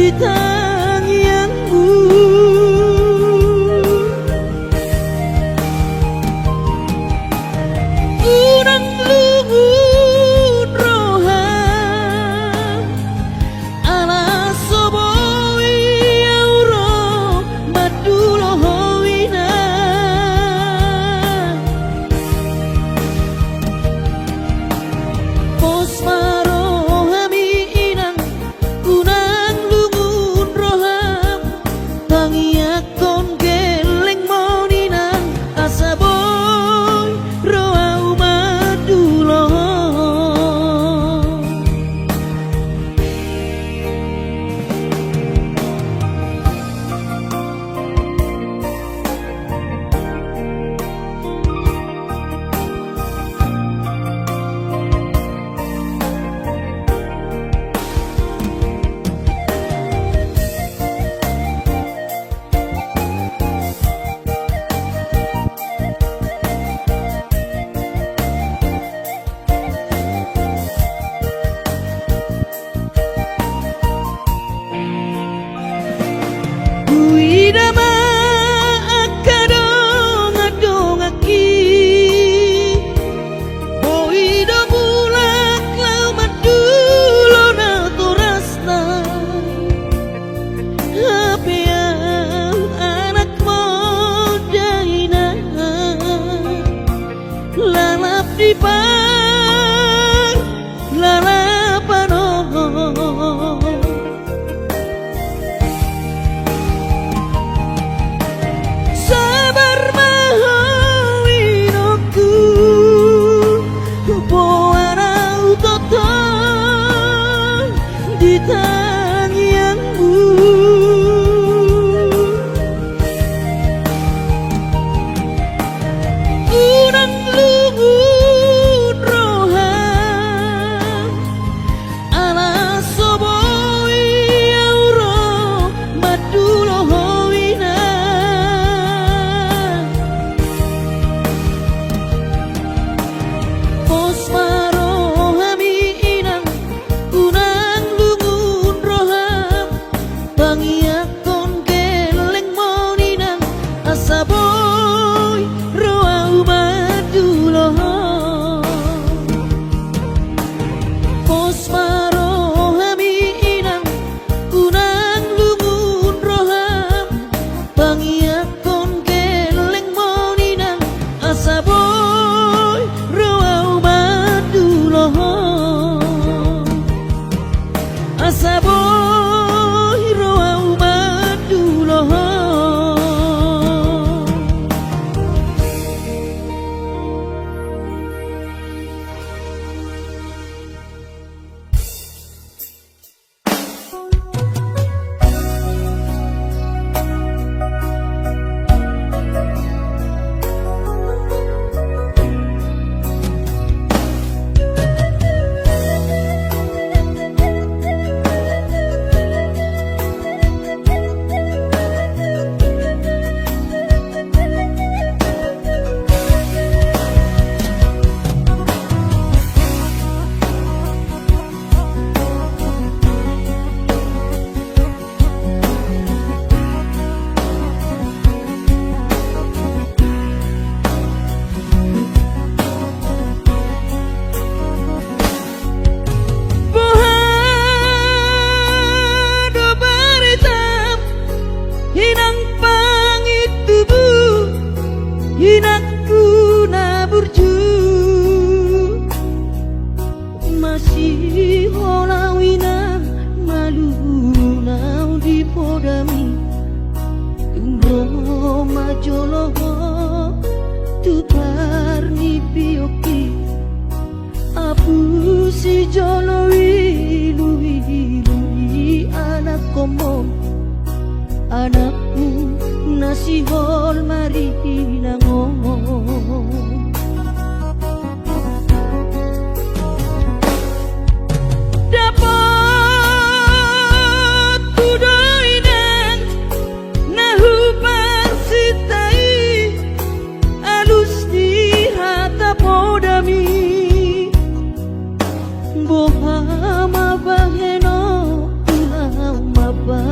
di tangianmu. Urang luhur roham ala soboi auro madulohowina. Posmarohami inang unang lungun roham tangiakon geleng moninang asaboy roau maduloh. Widama akadong adongaki boido bulak lau madulo na torasna hapeang anak modahina lalap di par lalapanon. Sabar mahawinoku boarau toton di tangianmu. Urang luhur roham ala soboi auro madulohowina. Posmarohami inang unang lungun roham tangiakon geleng moninang asaboy roau maduloh. Posmarohami inang unang lungun roham tangiakon geleng moninang asaboy roau maduloh. Asaboy roau maduloh. Bohado baritam hinang pangitubu hinakku naburju masih holawina malu nau di podami tungro majoloho tutar ni pioki apu si jolowi luwi anak komo anakmu nasi hol mari ngomong. Dapat tudoinan nahu parsitai alus di hata podami boha mabaheno ulah mabah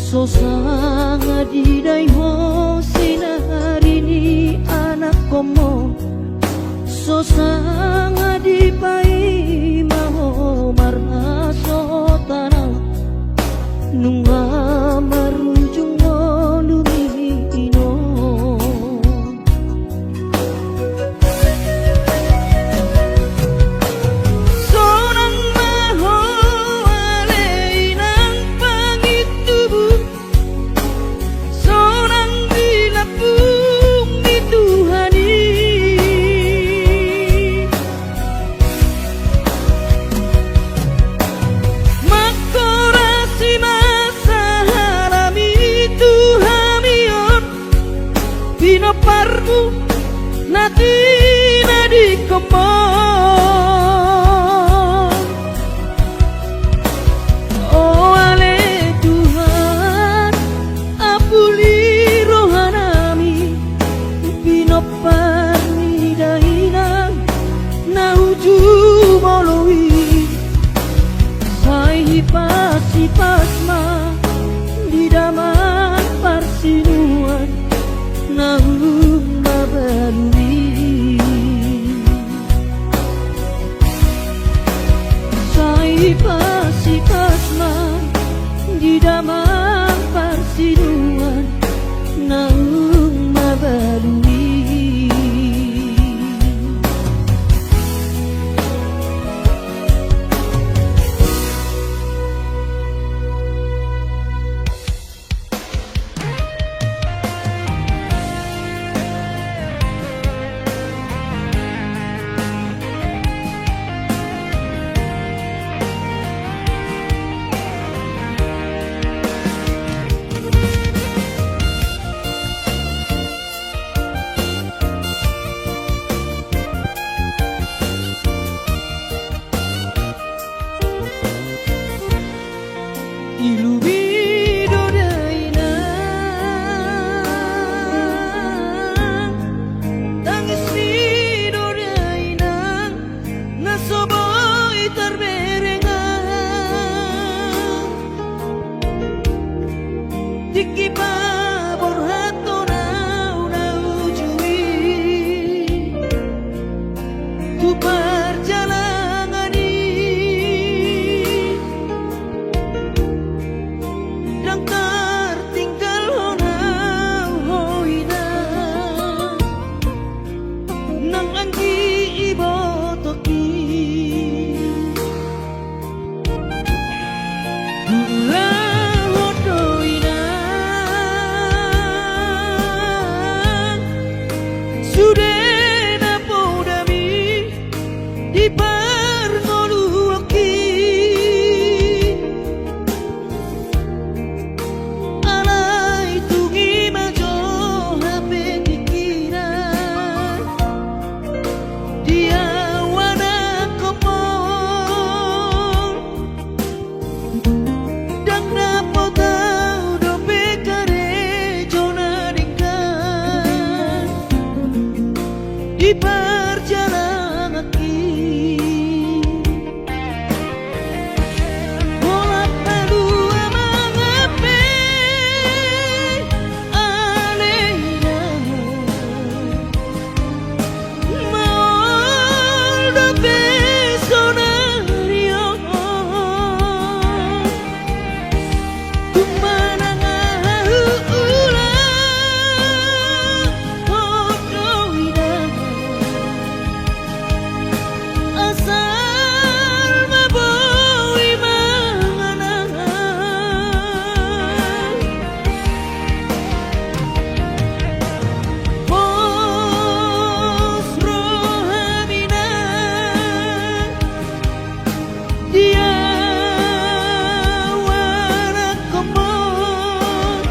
so sanga di dai ho sinarini anak komo so sanga di pai maho marna so tanah nunga marunjung no lumino sonang maho alei nang pangitubu sonang dilapung di Tuhani makorasi masa harami Tuhamion pinoparmu nati nadi komon oh ale Tuhan apuli rohanami pinoparmi dahinang nauju moloi sai pasi pasma di daman parsinuan nahum babalui sai pasi pasma di daman parsinuan nahum babalui ilumido daina tangis nido daina nasoboi terberengan tiki babor hato na ujui tu perjalanan dan tertinggal honau hoina nang anggi ibo toki gula hodoina sudena podami di parngoluoki alai tungi majo hape pikiran dia wana kopong dan napo tau dope kare jona dingkan di perjalanan ki bola palu amangape aleina mal dope sonario kumanang ulang hodoina asal maboi manganang pos rohamina dia wana komon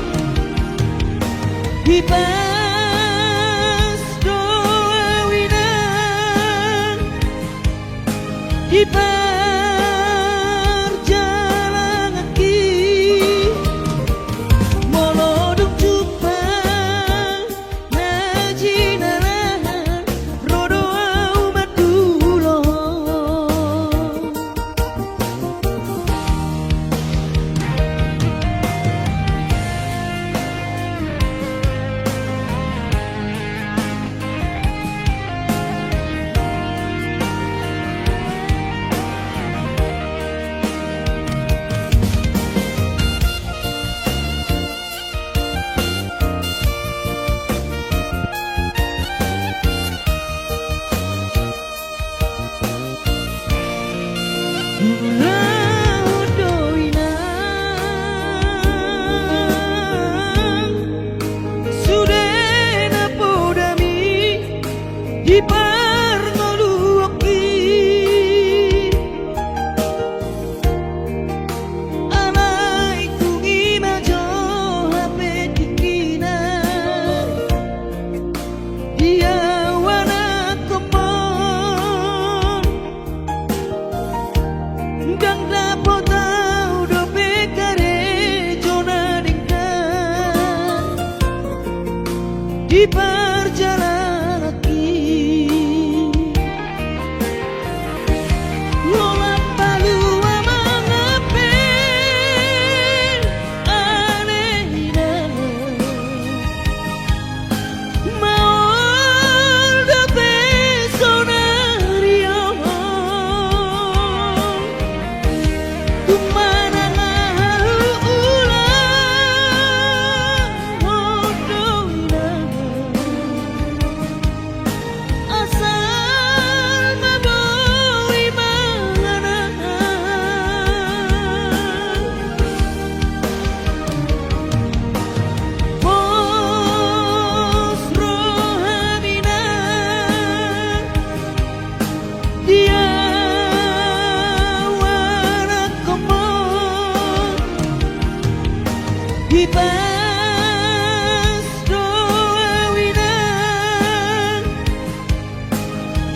Ibas doawina di perjalanan ki molodong jupa najinaran rodo aumat dulo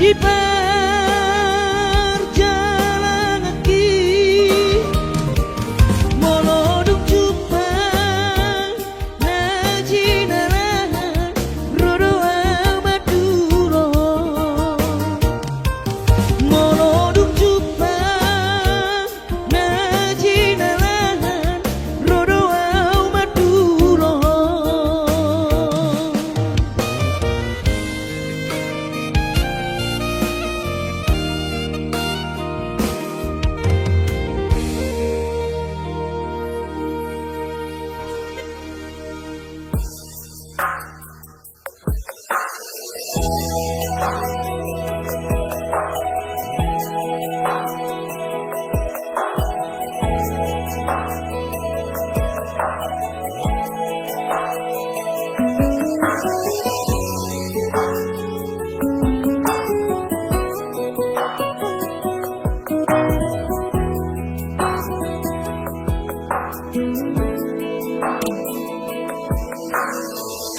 di perjalanan kaki molodung jumpa najinarahan rodoa maduro molodung jumpa najinarahan rodoa maduro.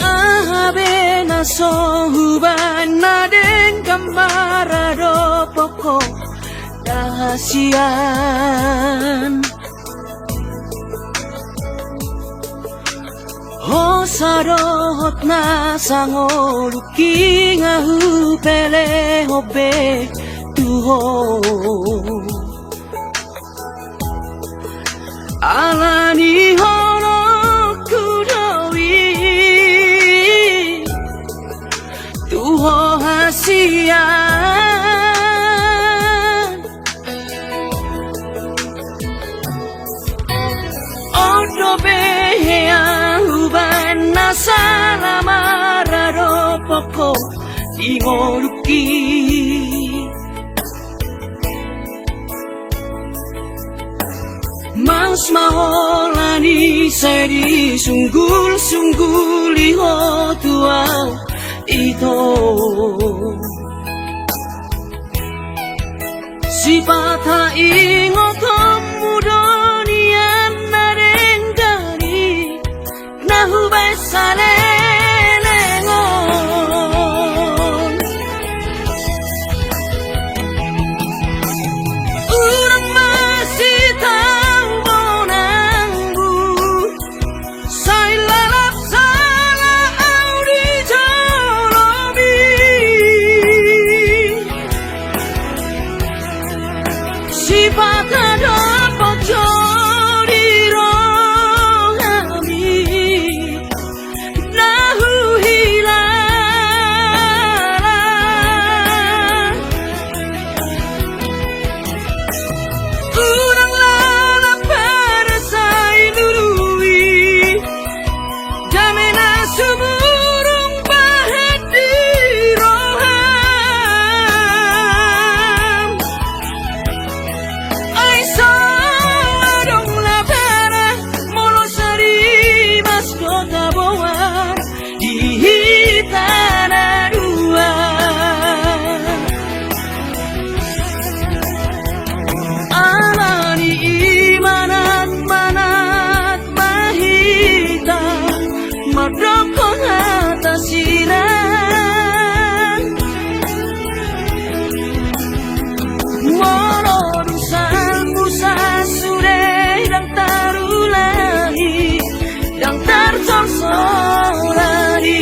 Ahabena sohuban naden kambarado poko dahasian Hosarohot na sangoluki ngahu pele hobe tuho alani hono kudowi tuho hasian odo behea uban nasala mararo poko ingoluki Mas maholani seri sunggul-sunggul liho tuau ito Sipata ingotom mudonian narengani Nahubay sa lelengon Urang masih tahu bonangku Say lalap sana audi jolomi Sipata dapat jodi rohami Nahu hilang Urang lalap pada say nurui Jamena suburung bahet di roham Ay sawadong labara molosari mas kota bawah di tanah dua alani imanat mahita madokon hatasiran Morodusan musa sure dan tarulahi dan tersorsorani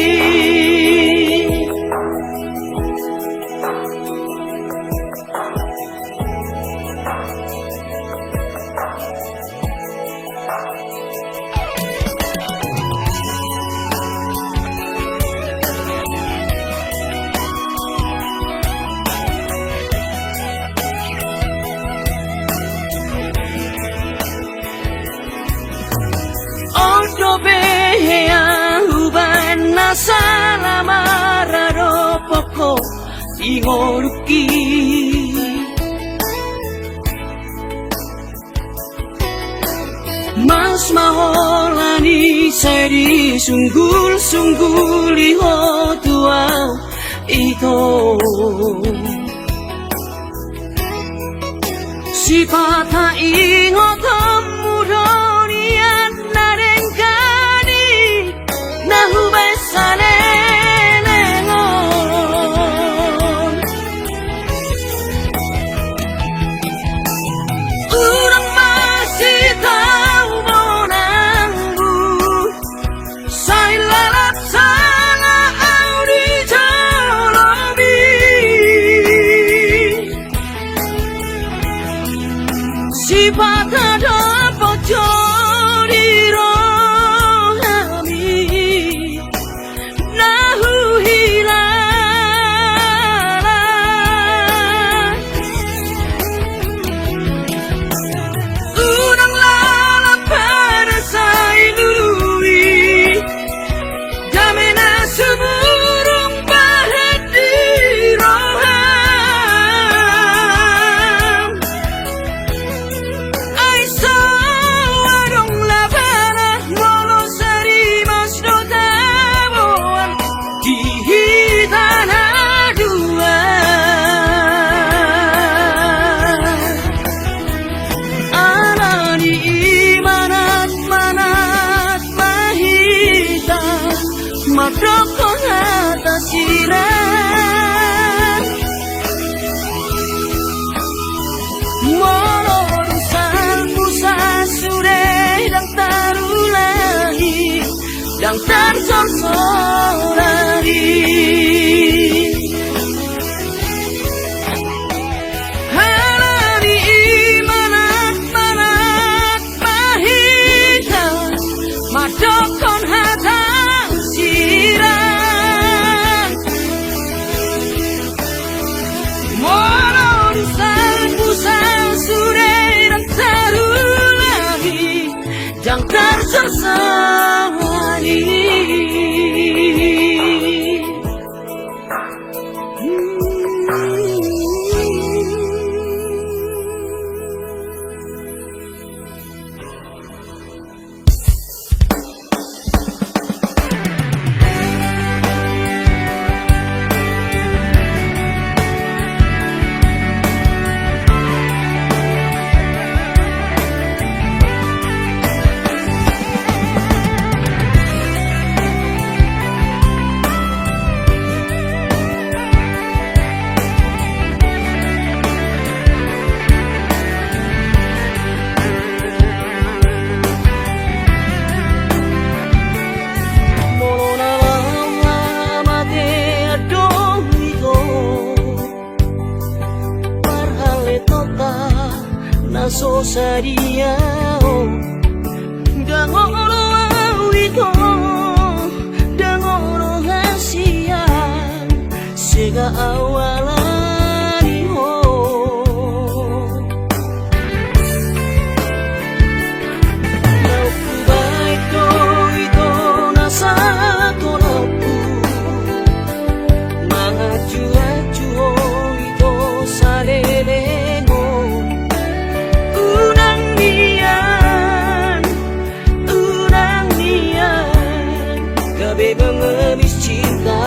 Odo behea uban nasala mararo poko ingoruki Mas maholani seri sunggul-sunggul liho tuau ito Sipata ingotom mudonian narengkani Nahubay sa lelengon sorsorari Harani manak-manak mahita madokon hatang sirang Moron sang sure dan terulagi Jang tersesali So sadia dangoro awito dangoro hasia sega awalani ho Lauku baito ito nasa tolapu mangaju-aju ito salelemo Gabe mengemis cinta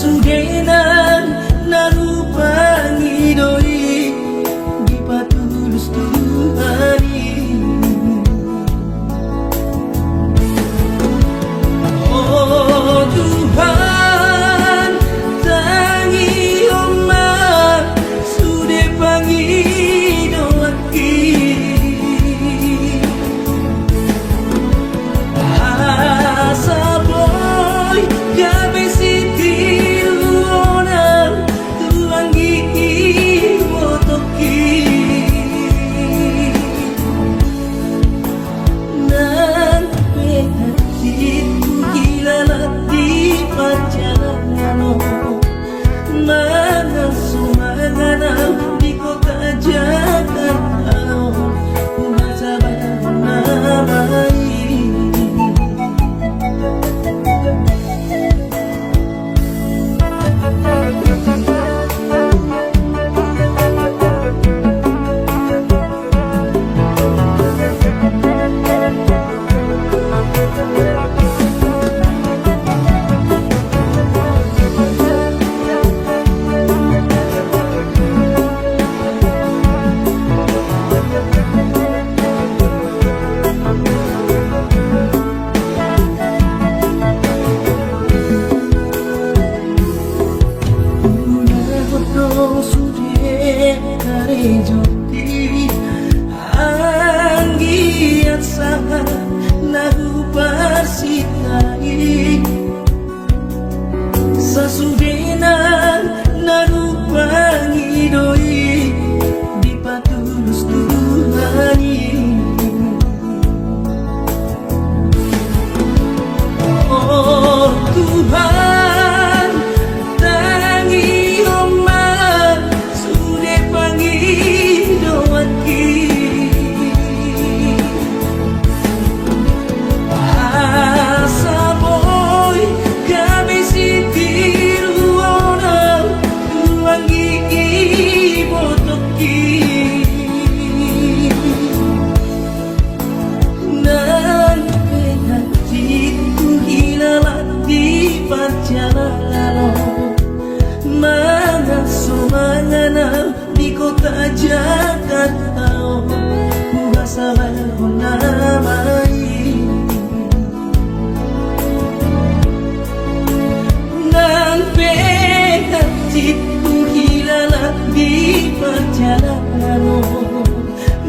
Sasudenan narupangi doi di patulus Tuhani. Oh Tuhan, tangi omat sude pangi doaki. Asa boy gabe siti luona tuangi wotoki. Nan hatiku hilang di perjalanan, mana sumangana di kota Jakarta, masa namai. Anggiat sangat nagu persitai sasudenan nagu pangidoi di patulus Tuhani. Oh Tuhan, tangi omat sude pangi doaki. Asa boy kami siti luona tuangi botoki. Nan hatiku hilang di perjalanan, mana sumangana di kota Jakarta, masa namai. Nan hatiku hilang di perjalanan,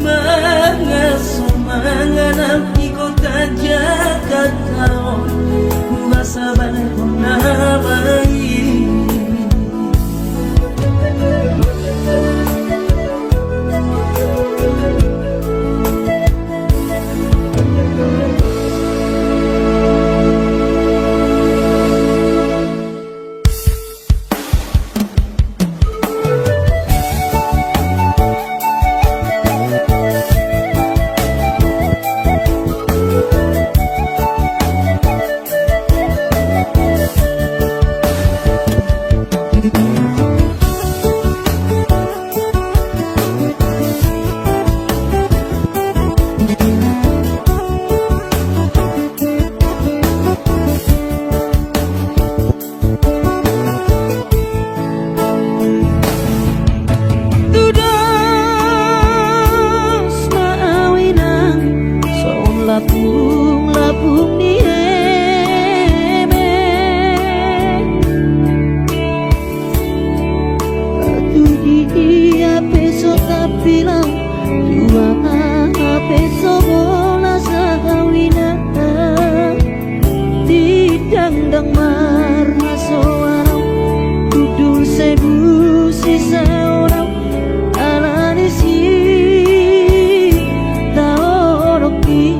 mana sumangana di kota Jakarta, masa namai. Labung ni eme tu dia besok tak bilang dua besok bola sawina tidang marna seorang dudul sebu si seorang alani si taoroki.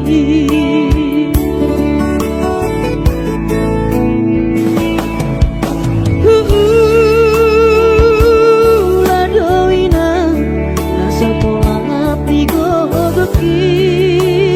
Ladoina nasa pola api gogoki.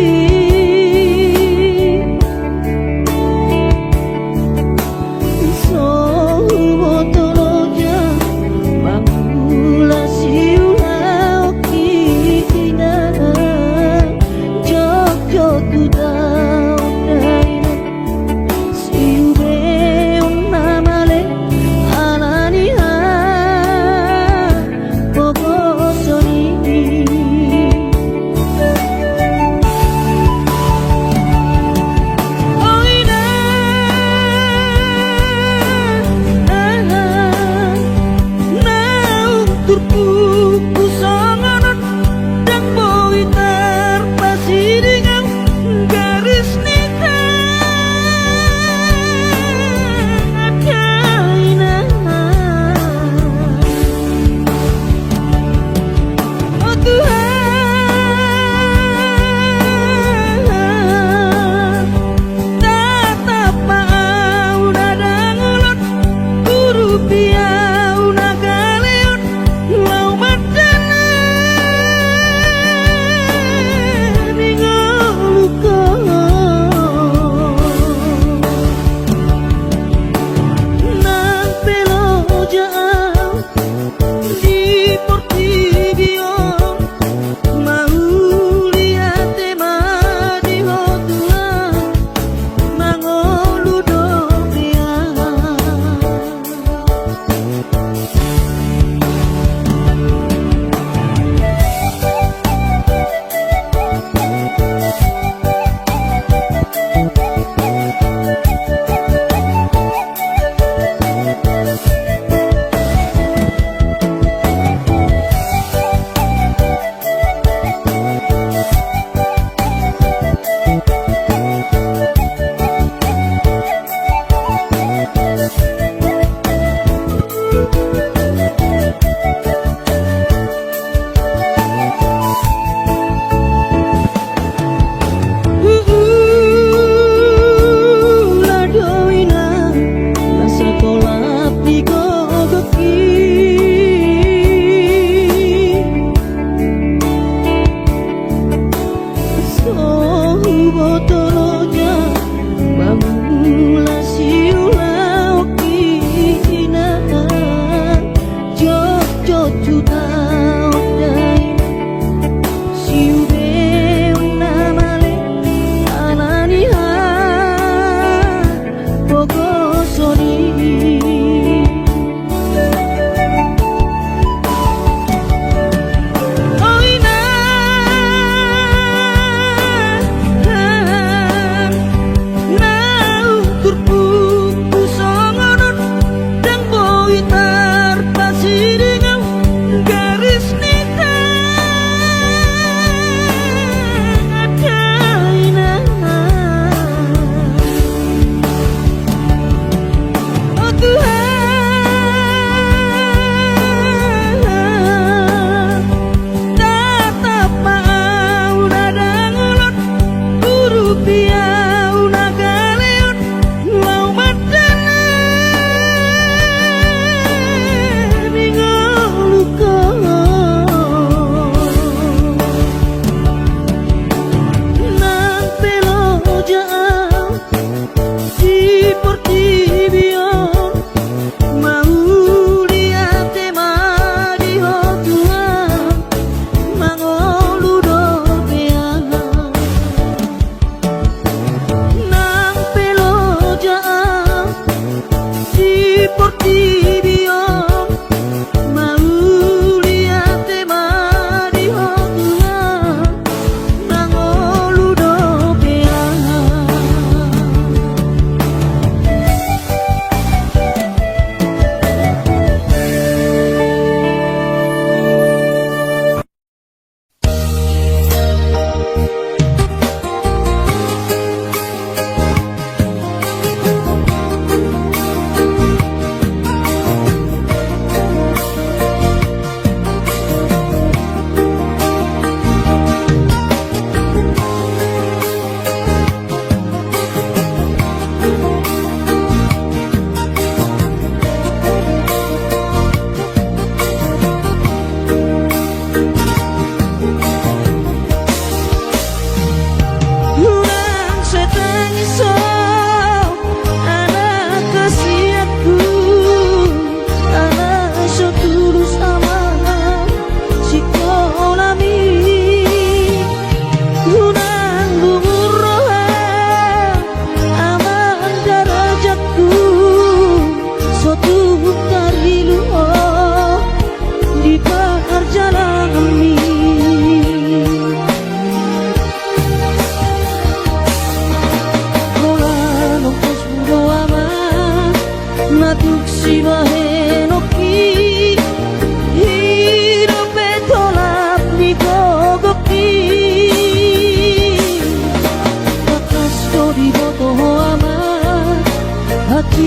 Natuk sibahe no ki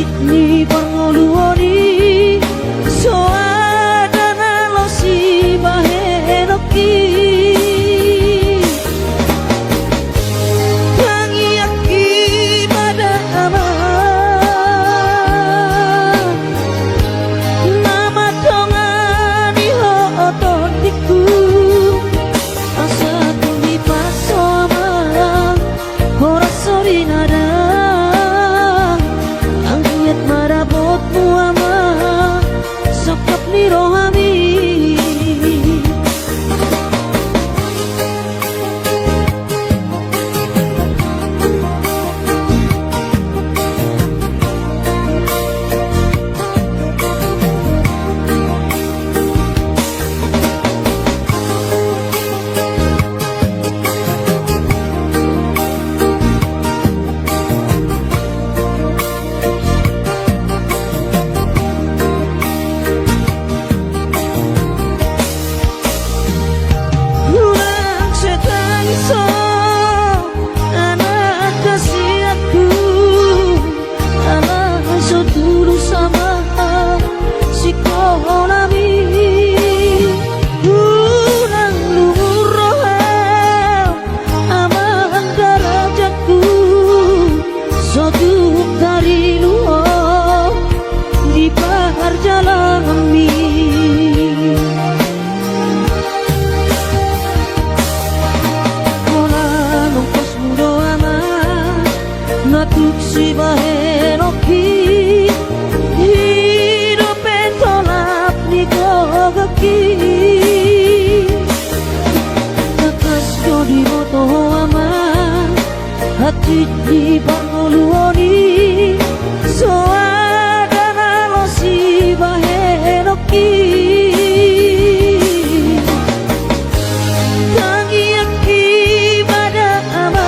ni pangoluoni soadana lo si bahenoki tangi aki pada ama nama tongani ho ototiku asa tuni paso ama ora sori nada marabotmu ama sokap ni rohami natuk si bahenoki hidup tolap ni gogaki takas jodi moto ama hati di pangoluoni soadana lo si bahenoki tangi aki pada ama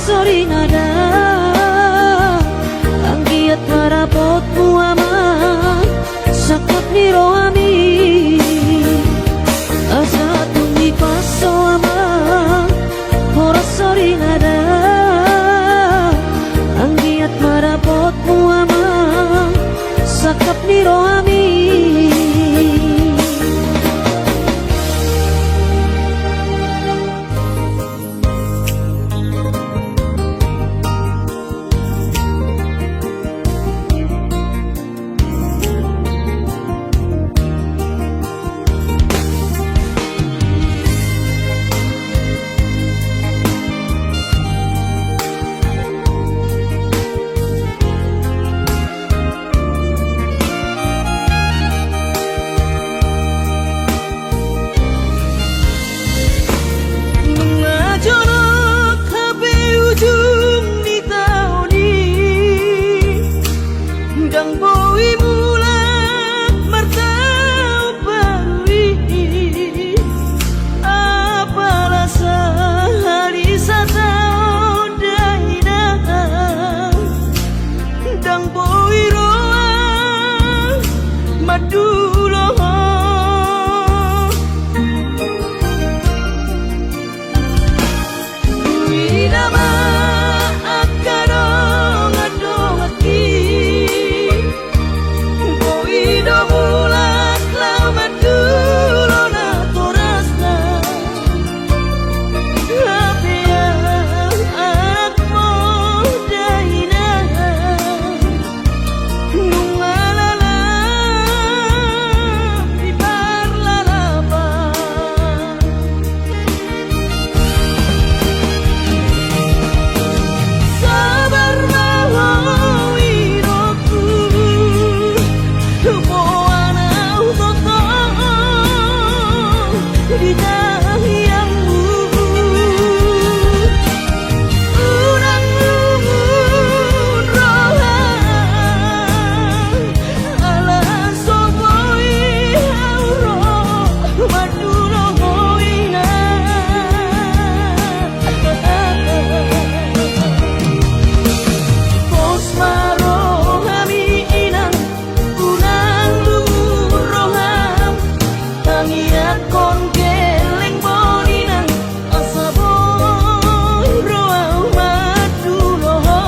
sorry nada anggiat marabotmu ama Tangiakon geleng boninan asa boy roa maduloho.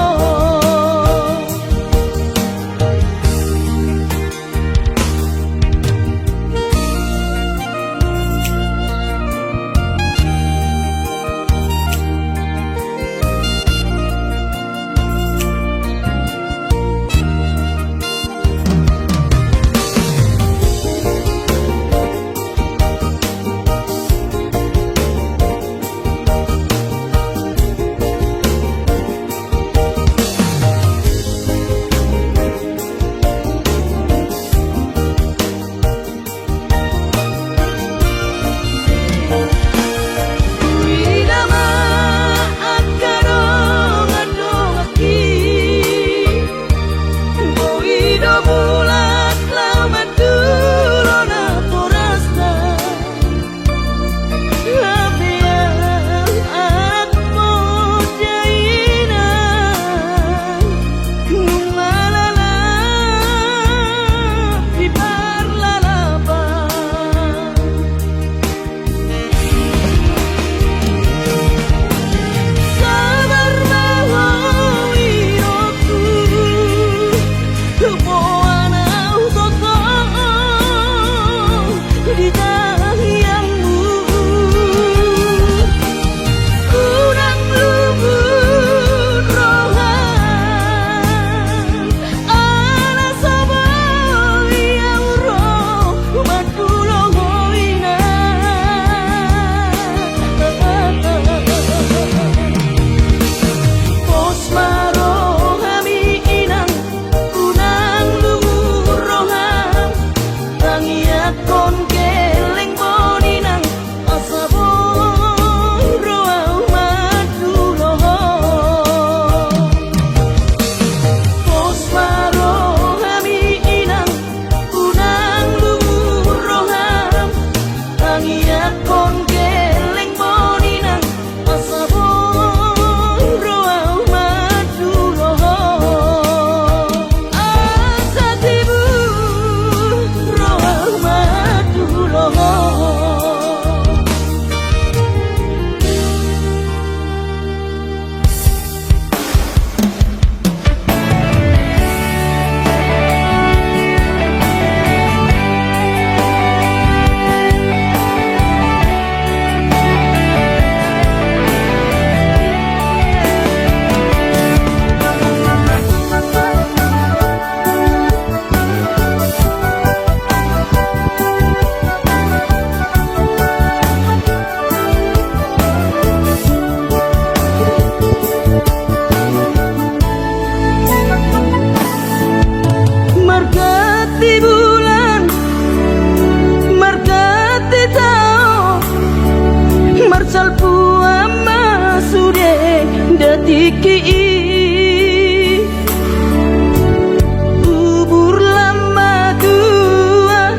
Bubur lama tua,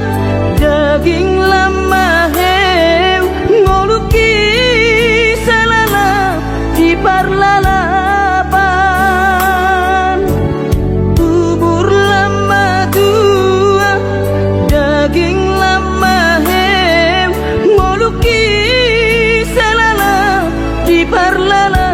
daging lama heu, ngoluki salala di parlalapan. Bubur lama tua, daging lama heu, ngoluki salala di parlalapan.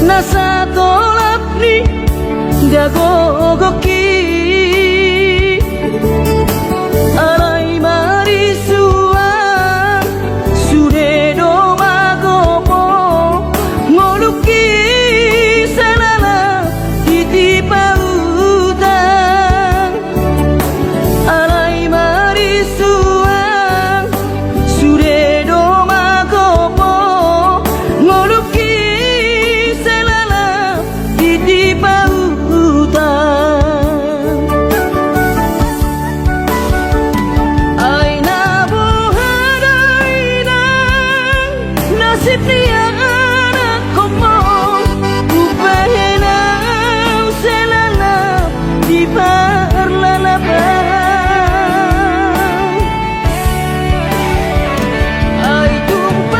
Nasa tolap ni dagogoki alai marisuan sude do magopo ngoluki salala iti pautan alai marisuan sude do magopo ngoluki di pautan. Aina bohadaina nasib dia anak komo upahena selala di parlalapan. Ai tumpa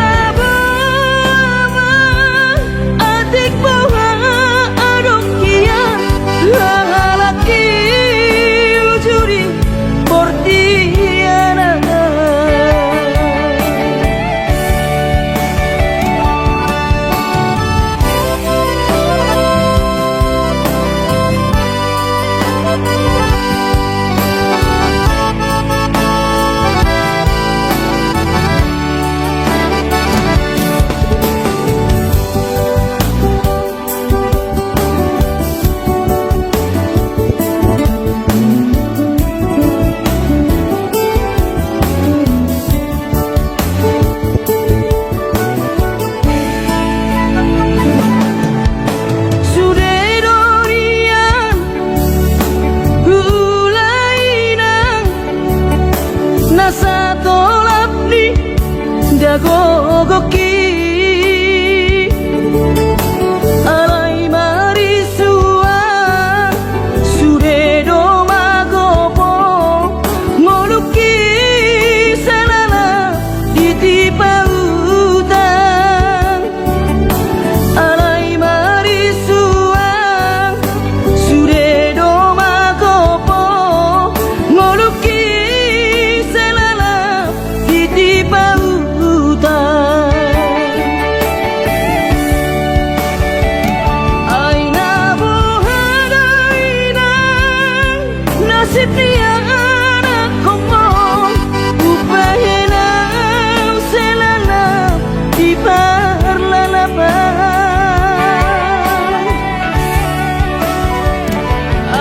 mogoki alai marisua suredo magopo ngoluki salala ditipa utang alai marisua suredo magopo ngoluki salala ditipa utang aina bohadaina nasib dia anak komo upahena selana di parlalaban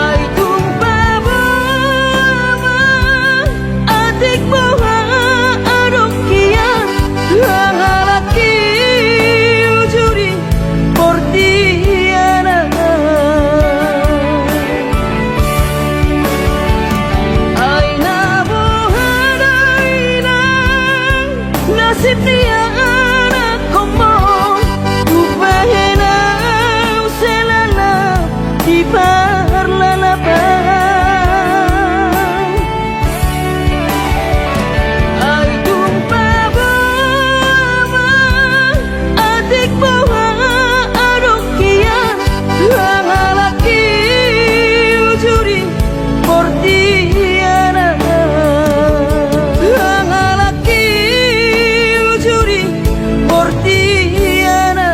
ay tumpah bohama adik boha adokian hangalaki ujuri portiana aina bohadaina nasib dia anak komo upahena selana di parlalaban ay tumpah bohama adik boha adokian hangalaki ujuri portiana hangalaki ujuri portiana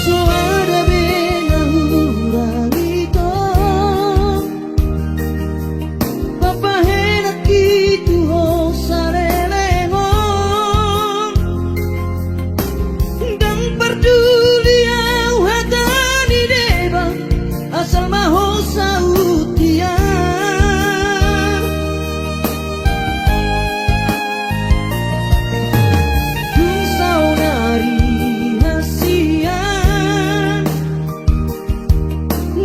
suara benang urangito papahena kitu ho sarelengon dang peduli au hatani deba asal maho sautian saudari hasian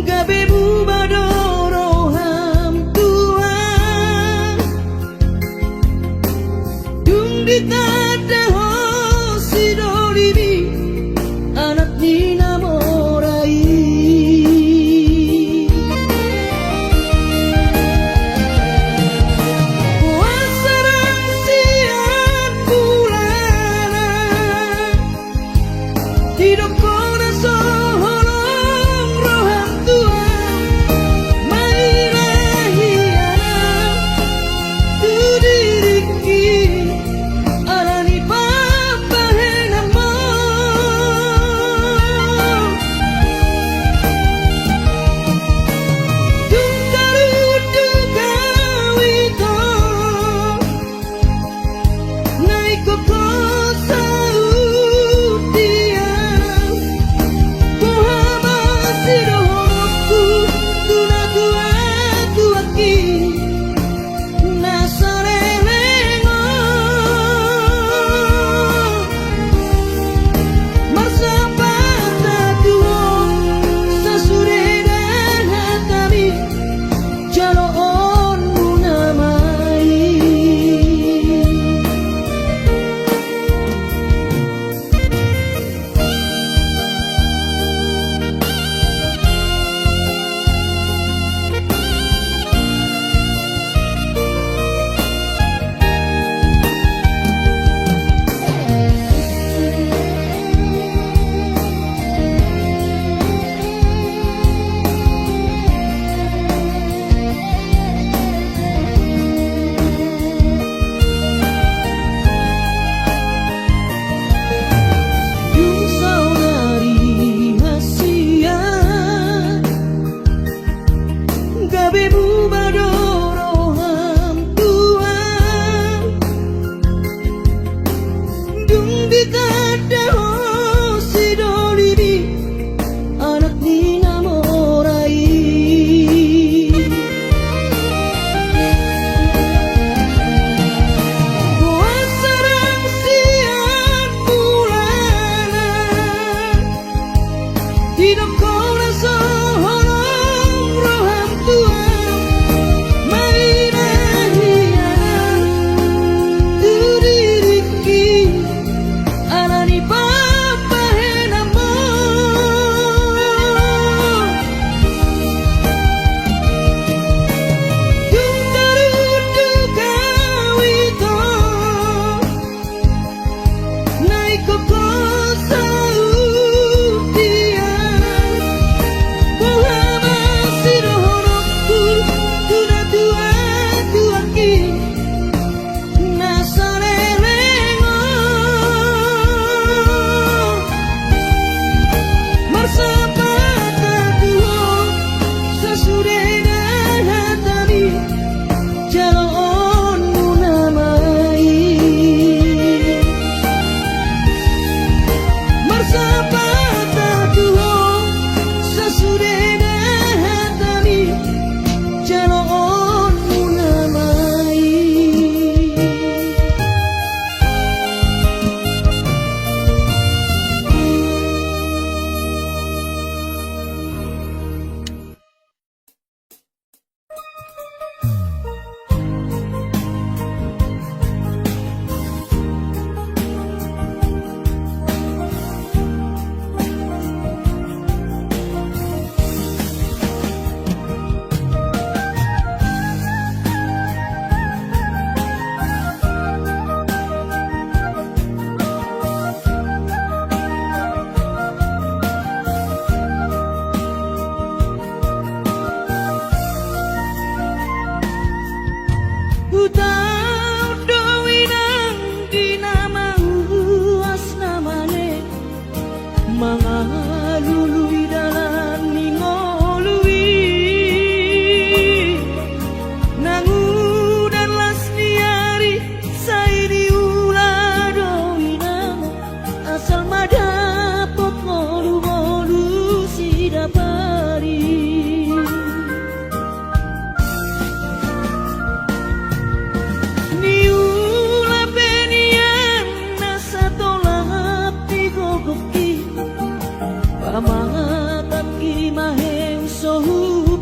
gabe bubadoro ham tuan dung ditata ho sidolibi anak dinamorai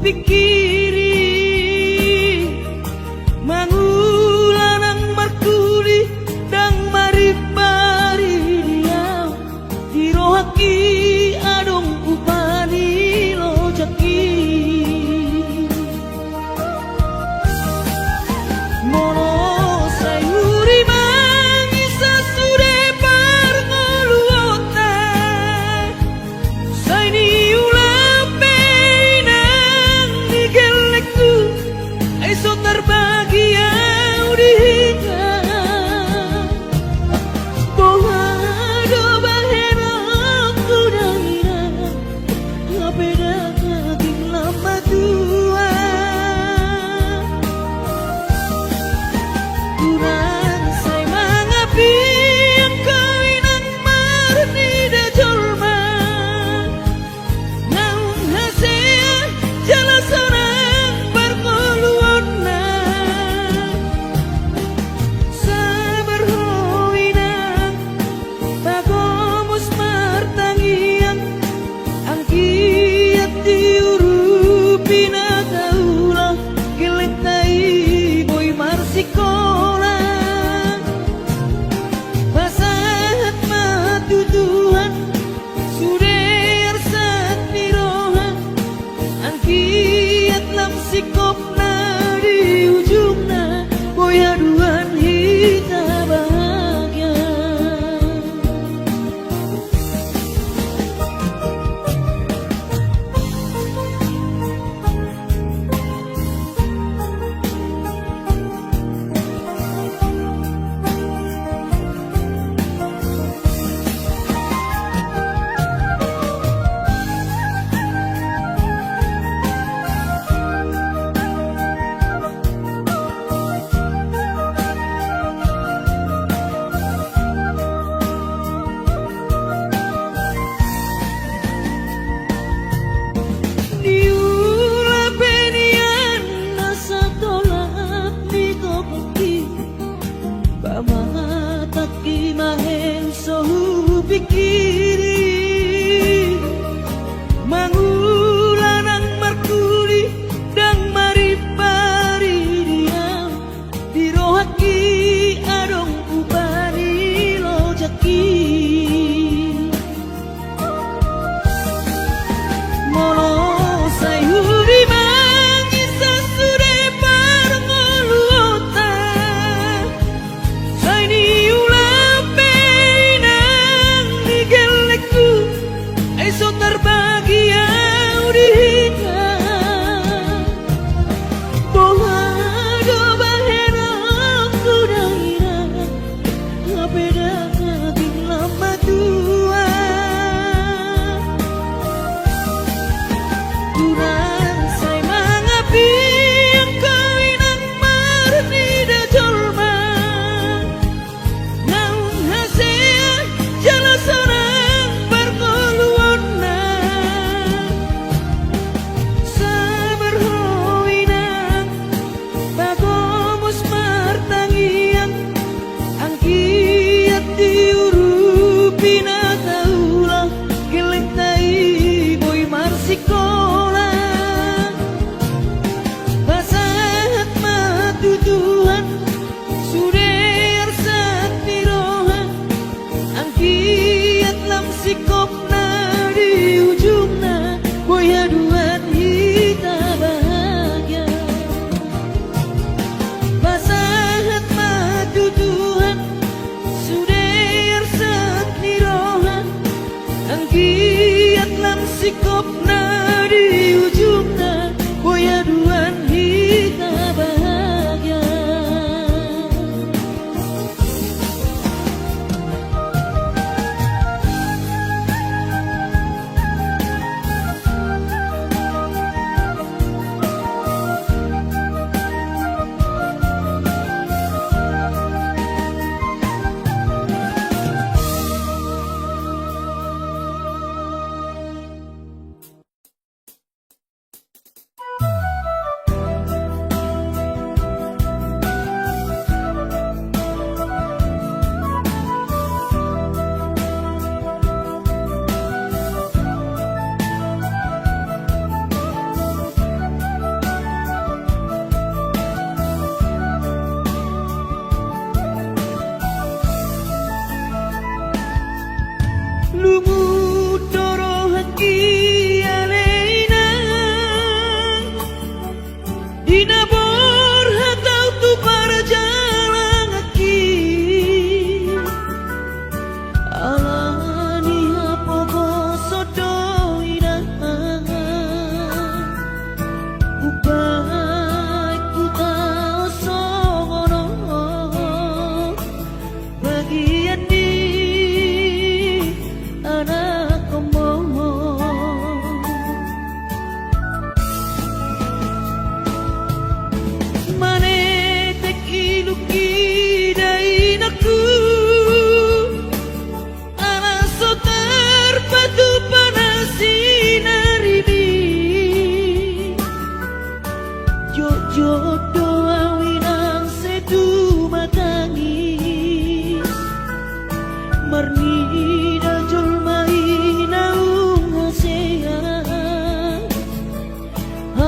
pikiri mangulanang markuri dang maripari dia dirohaki adong upani lojaki mono sayuri mangisa sude parngoluota saini ulape nang nigel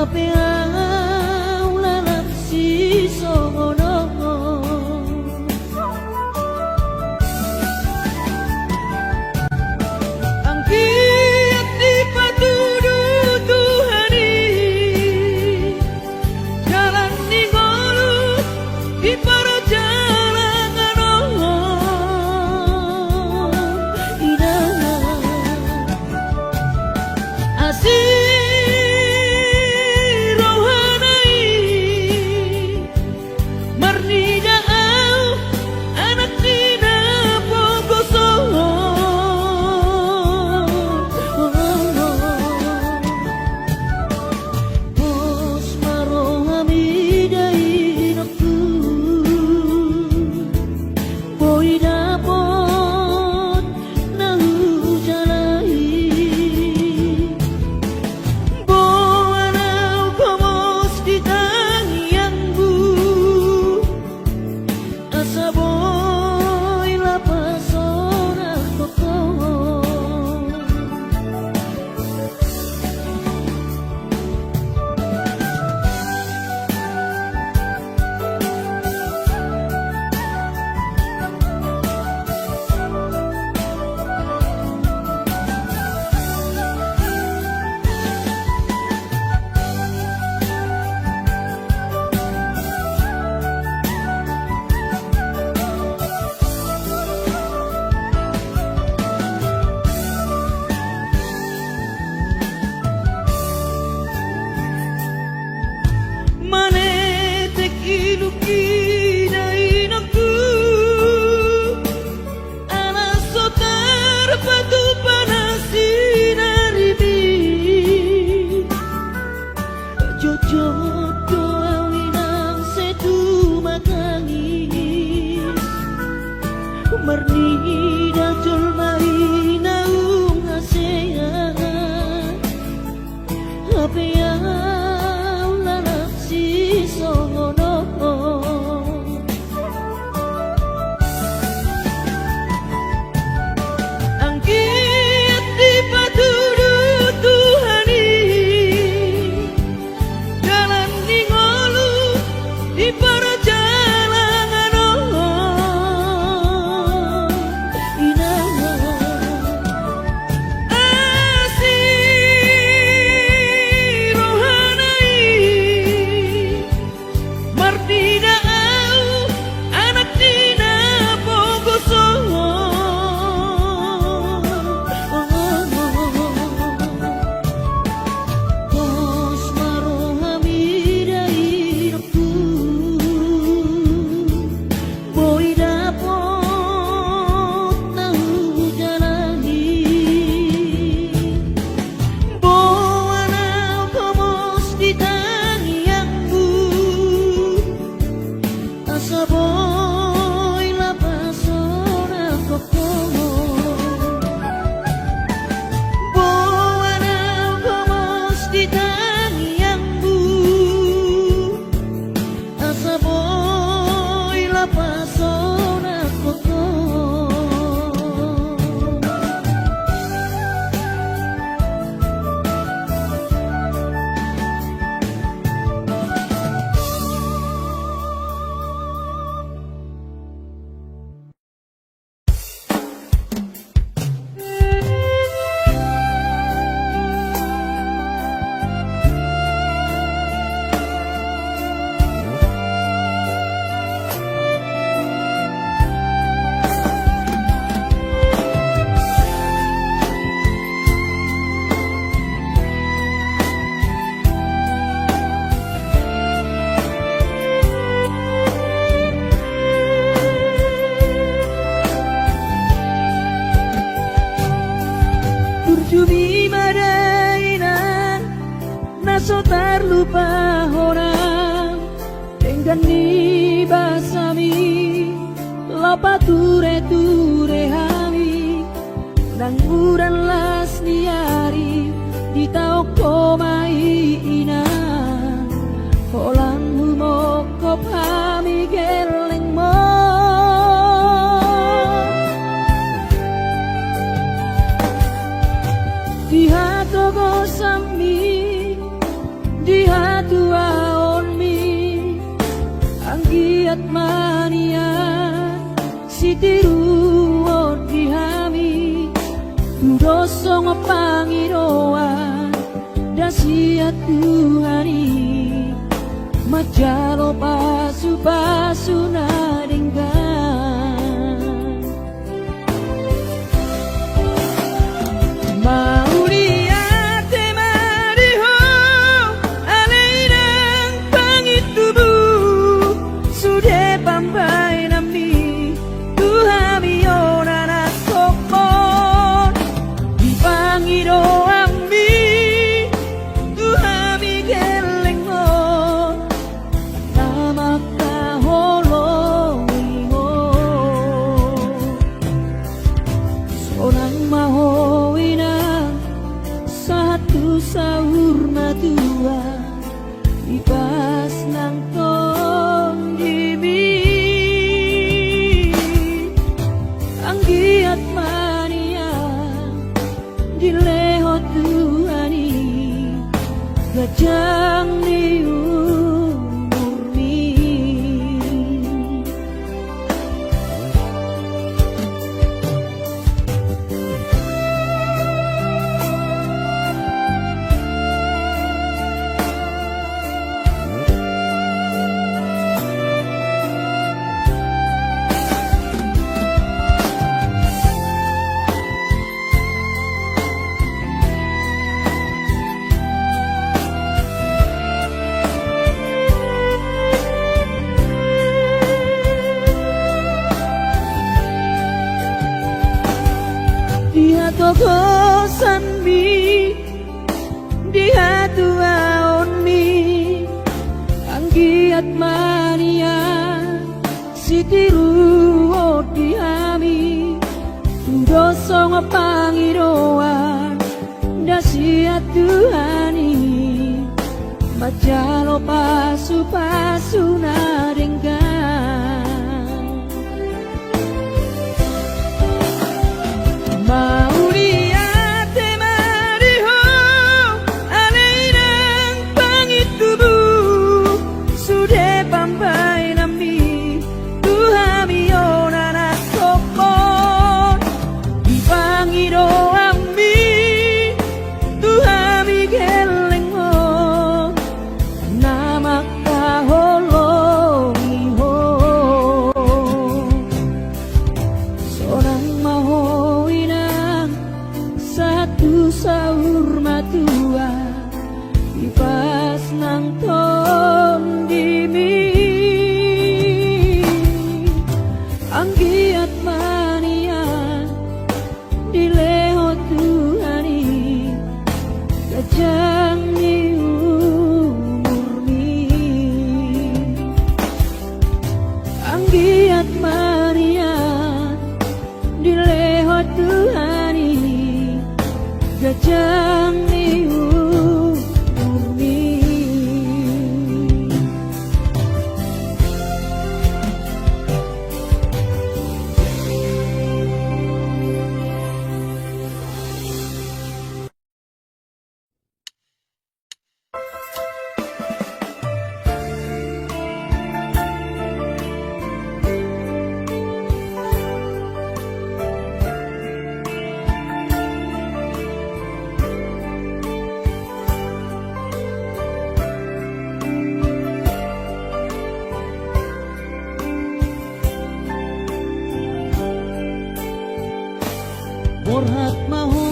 Ape au lalap si songono Angki ati patudu Tuhani Jalan ningolu di para jalangan Ina Asih Merni dajul mai naung asea Ape au lalap si songono Angki ati patudu Tuhani Jalan ningolu di para So terlupa orang dengan ni basami lapa ture hami nang uran las niari di tau komai ina holang humokop hami geleng mo di hatogo sami di Tuhani majalo pasu-pasu na denggan Mauliate mariho alainang pangitubu sude pambai nami Tuhami onana sokon di pangiro sahur matua ibas nang ton dimi anggiat mania dilehot Tuhani gajang ni umurmi Dia toko sanmi dia tua onmi anggiat mania sitiru odihami doso ngapangiroan dasia Tuhani majalo pasu-pasu na denggan Mauliate mariho alainang pangitubu sude pambai nami Tuhami onana sokon di pangiro ami Tuhami geleng mo namak kaholo iho sonang maho sahur matua ibas nang ton dimi anggiat mania dilehot Tuhani gajang ni umurmi anggiat mania dilehot Tuhani gajang ni umurmi Borhat maho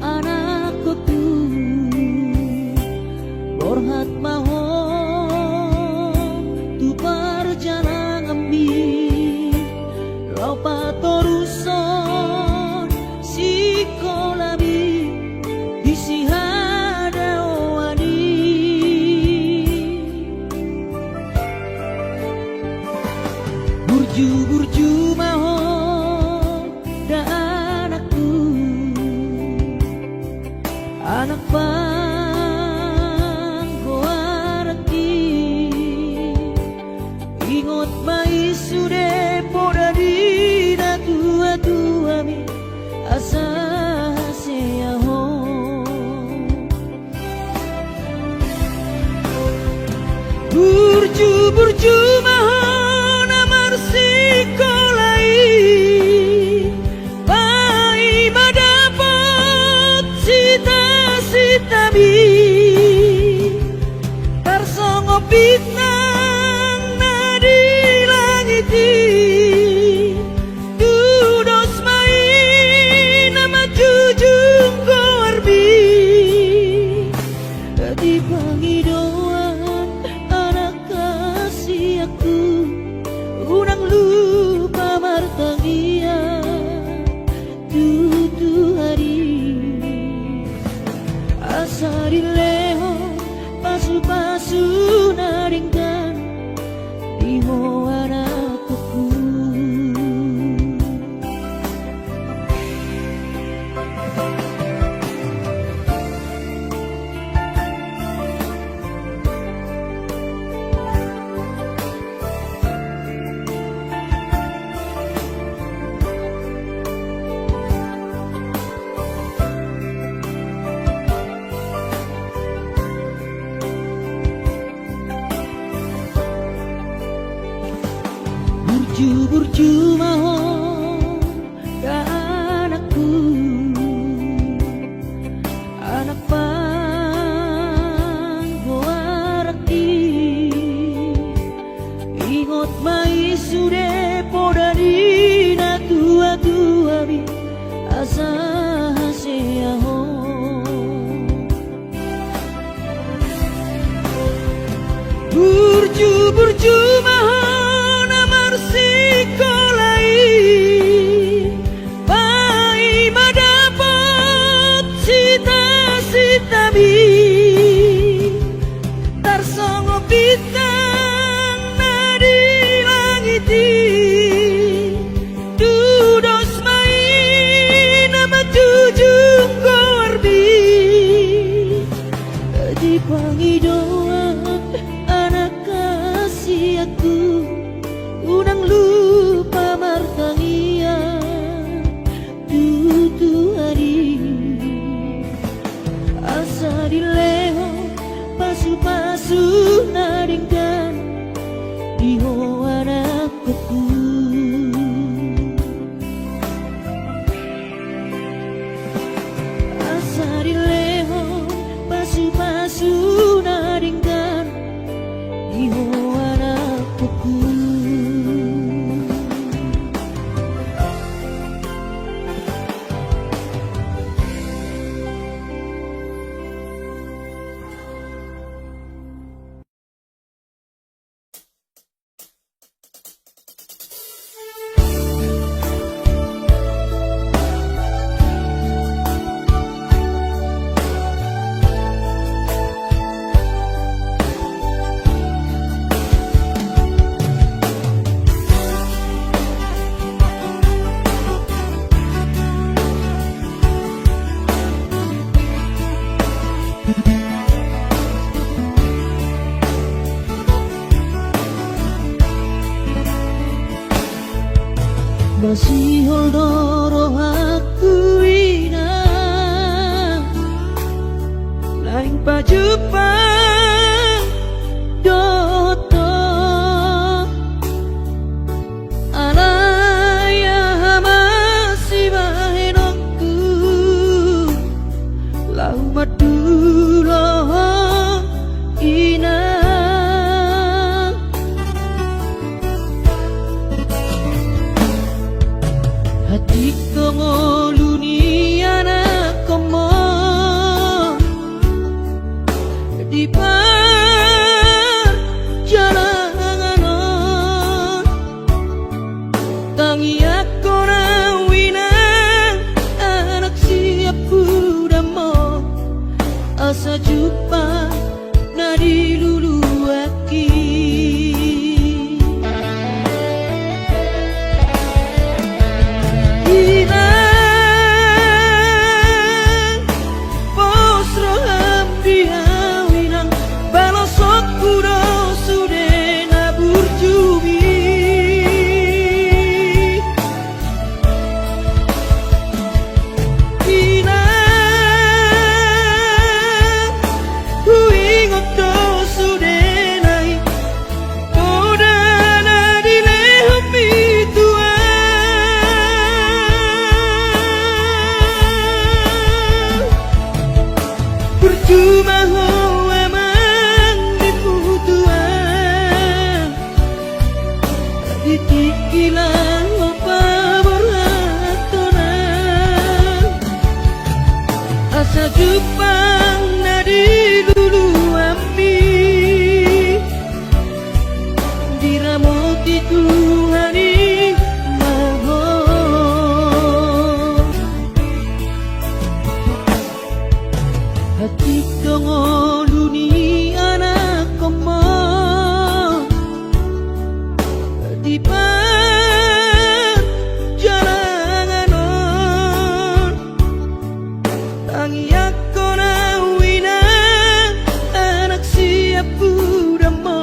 anakku Borhat maho tu perjalanan ambi Lopa toruson sikolabi isi hadawani Burju-burju maho anak bang goaraki ingot mai sude poda dina tua mi asa seaho burju mahon amar sikolai pai madapat cita sitami tarsongo bintang nadi langit dudos main nama jujung korbi di pangidauan anak kasih aku unang lupa martangia tutu hari asari leho pasu-pasu naringkan di moana kuku burju mahon ka anakku anak panggoaraki ingot mai sude podadina tua-tua bi asa haseaho burju mahon amar sikolai pai madapot sita-sitami tarsongo bintang nadi langit dudos main nama jujung korbi di pangidauan anak kasih aku unang lupa martangia tutu hari asa dileho pasu-pasu naringkan di hoana kuku asa dileho pasu-pasu naringkan di hoana kuku masih holdoro aku ina lain pajupang doto alaya masih bahenokku lau madulo ina hati kongoluni anak komo di perjalanan tangi aku rawina anak siap kudamo asa jumpa nadi lulu aki Percuma ho emang diputuan ditikilan apa beratoran asa Jepang nadi dulu ami diramoti Tuhani mahon hati dongo dunia anak komo di perjalanan tangi aku nawina anak siap budamo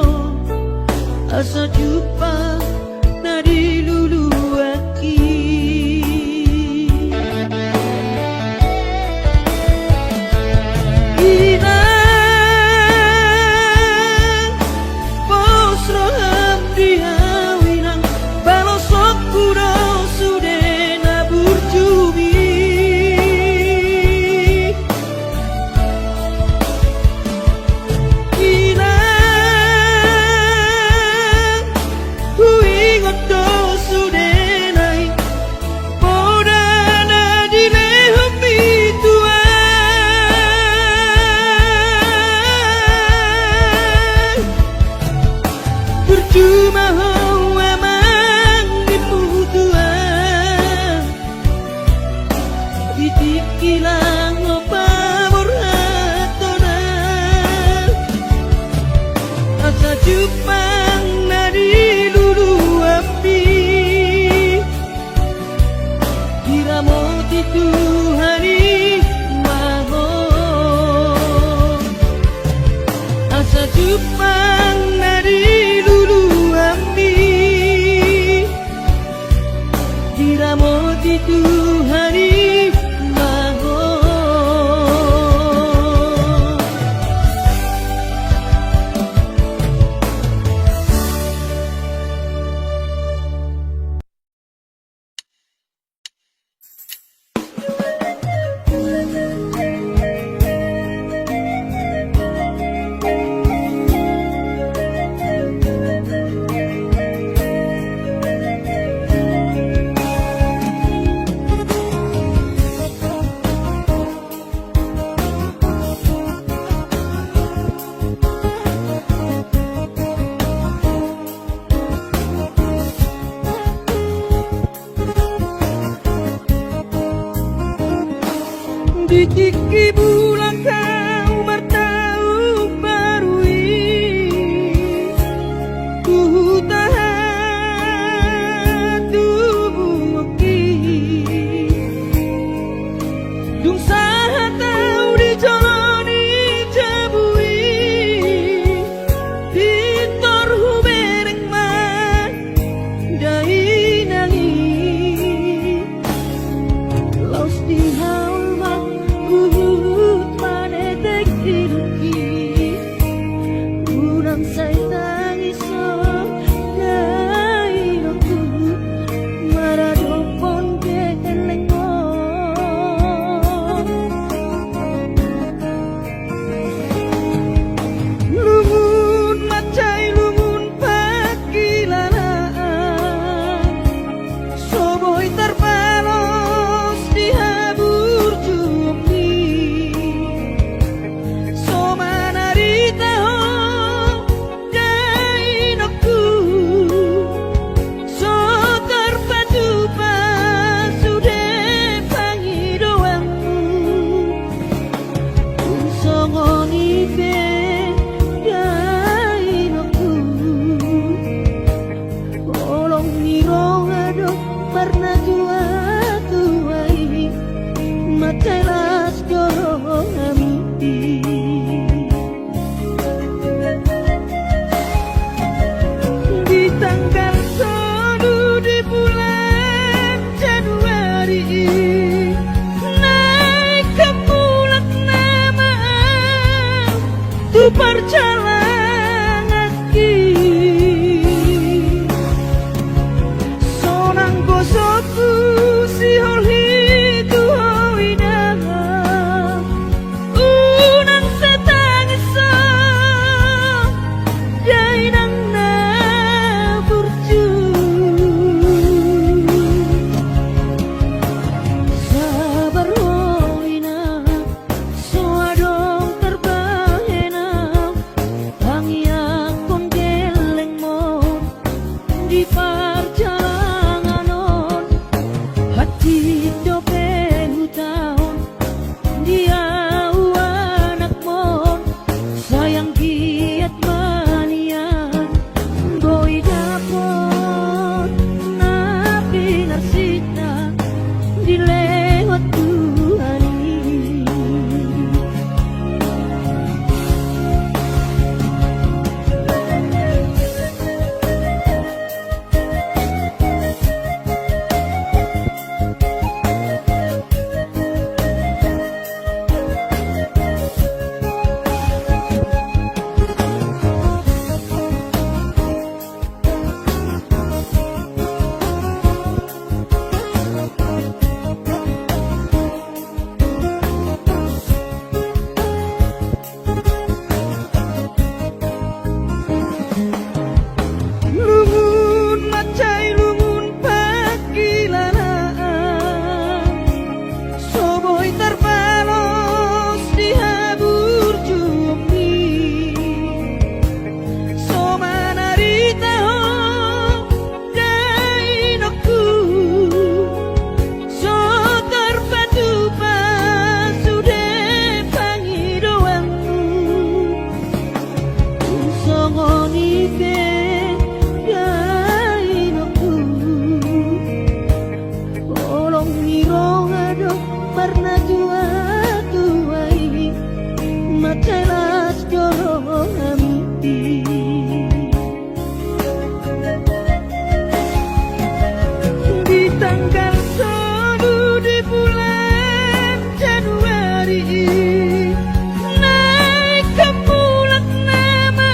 asa jumpa nadi lulu aki inang pos roham dihawinang balosok kudo sudena burjumi inang huingot do sudenai podana dilehom ituan percuma ho emang diputuan ditikilang apa beratonan asa Jepang nadi lulu api diramoti Tuhani mahon asa Jepang nadi lulu api diramoti Tuhani mahon ditiki bulan kau bertahun baru ku tahan tubuh dung saha tau dijalani jabui pintor huberek mah dai nangi laus di perjalanan ki sonang gosoku si holi tu hoidang unang set joro ami. Di tanggal 10 di bulan Januari naik ke pulang nama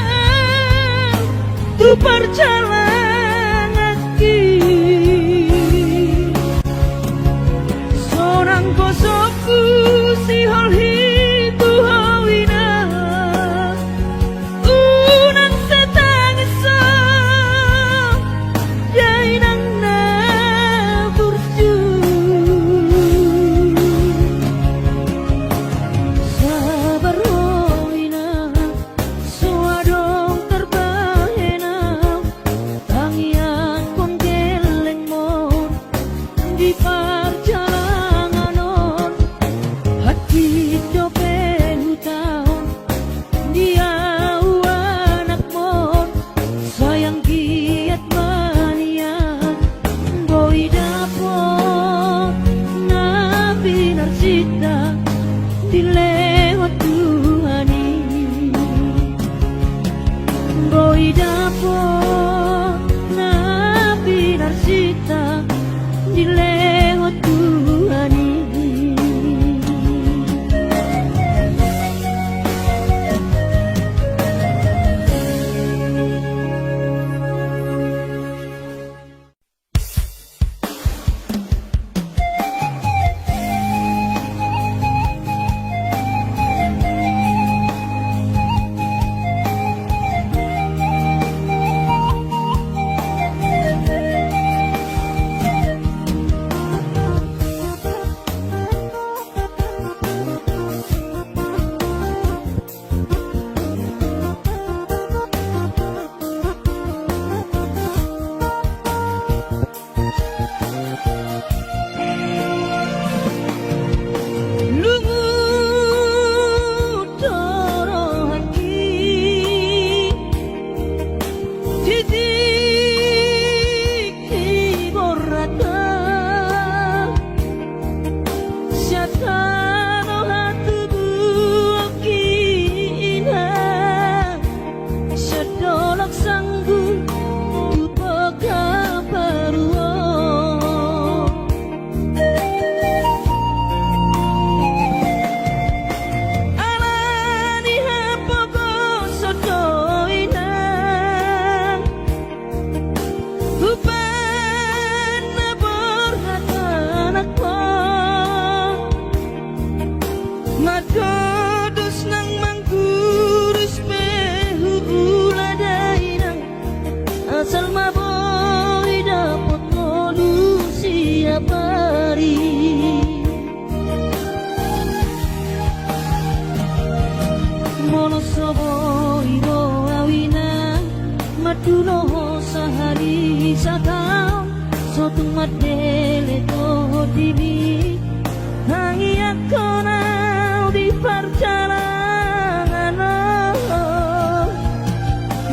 tu perjalanan aki seorang kosokku si hol hitu hawina unang setangis so jainang na burju sabar hawina suadong terbahena tangian kon geleng mon di perjalanan on hati coba hutang dia anak mon sayang giat manian boy dapot nabi narsita dilewat Tuhani boy dapot nabi narsita dilewat Tuhani. Madodos nang mangkurus behula dainang asal maboy dapot ngolu siap hari mono sobo ibo awina maduno sahari sakau sotung madele to dibi hangi akona di perjalanan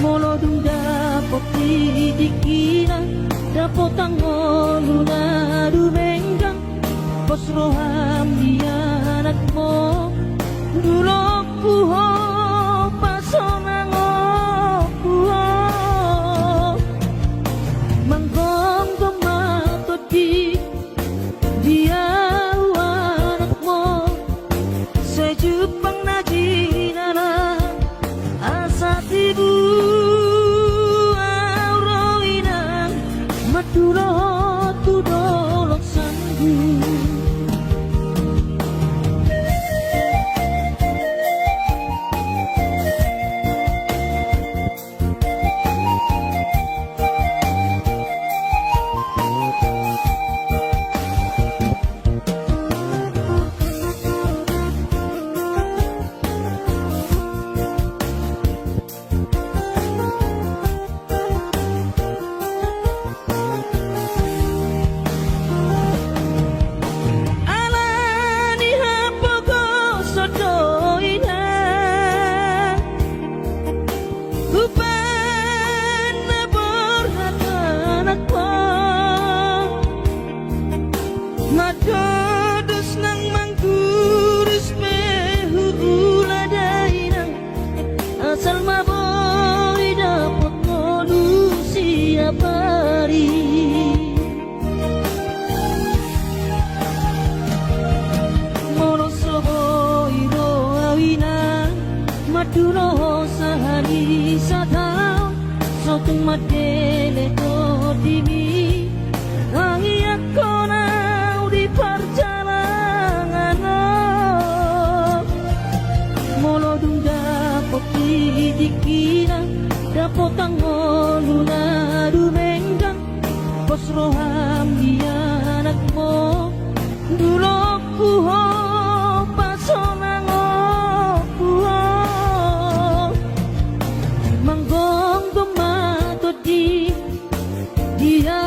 mono dung dapot dikina dapot angoluna dumenggang pos roham dia anakmo dulok puho pasonang puho manggong gematot di dia anakmo madulo sa hari sa tao sotong madele to dimi ang iyak ko na di perjalanan molo dung dapot dikina dapot ang luna dumenggang bos roham dia anak mo dulok kuho pasonang kuho manggong tomato di dia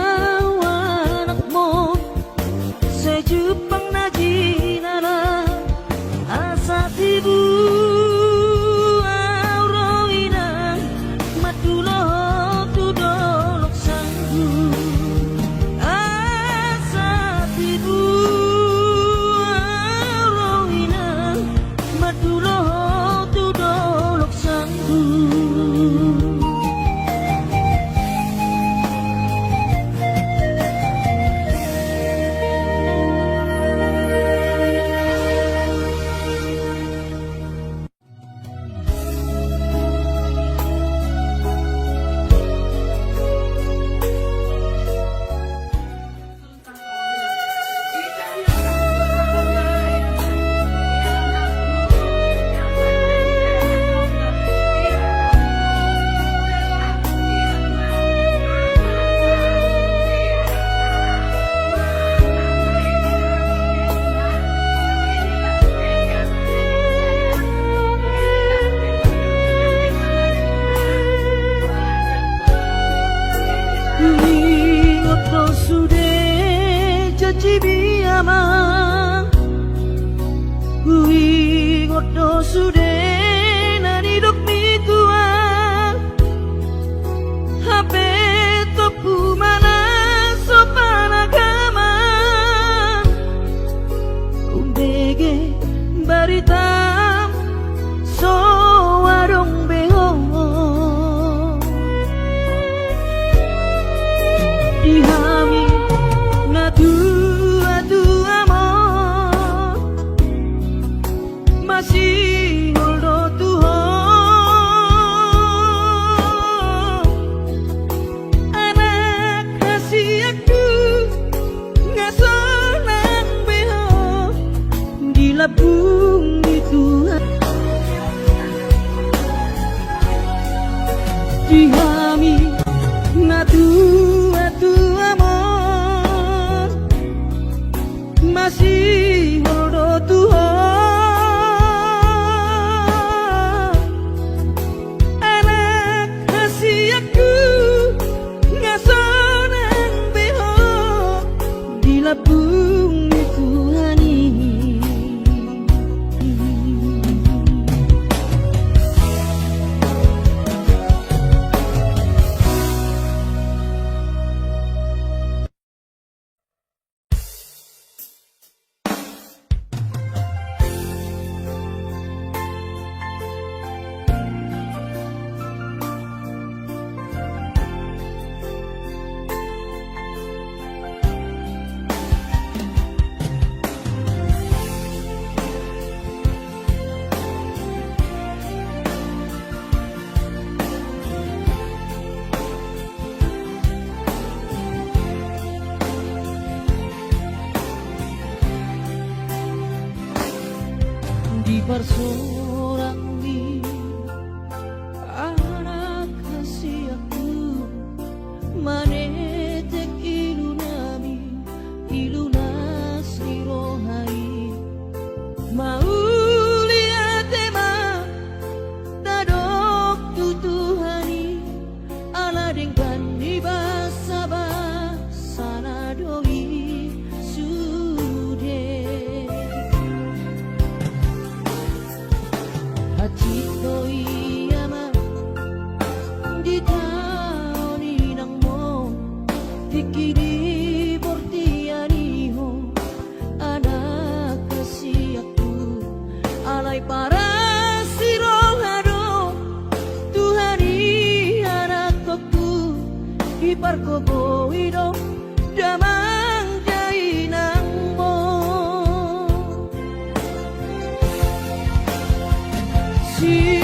anak mo sejupang na jinara asa tibu auroina matulo tudolok sanggu asa tibu auroina matulo tudolok sanggu. Ingot no sude janji biyama ingot no sude nani dok mi tua hape topu mana sopan agama undege baritam so warung behong dihami na tua amor masih ngoldo tuho anak kasih aku ngasonan beho di labung itu dihami na tua amor masih ngoldo tuho anak kasih aku ngasonan beho di labung Tuhani. Di persorangan di anak kasih aku manetek ilunami ilunas lirohai mau lihat tema dadok tutuhani ala dengkan di basa-basa nadoi sude Hachito iyama di taoni nang mo dikiri portianiho anak kasih aku alay para sirohado Tuhani anak aku iparko ido damang jainang mo si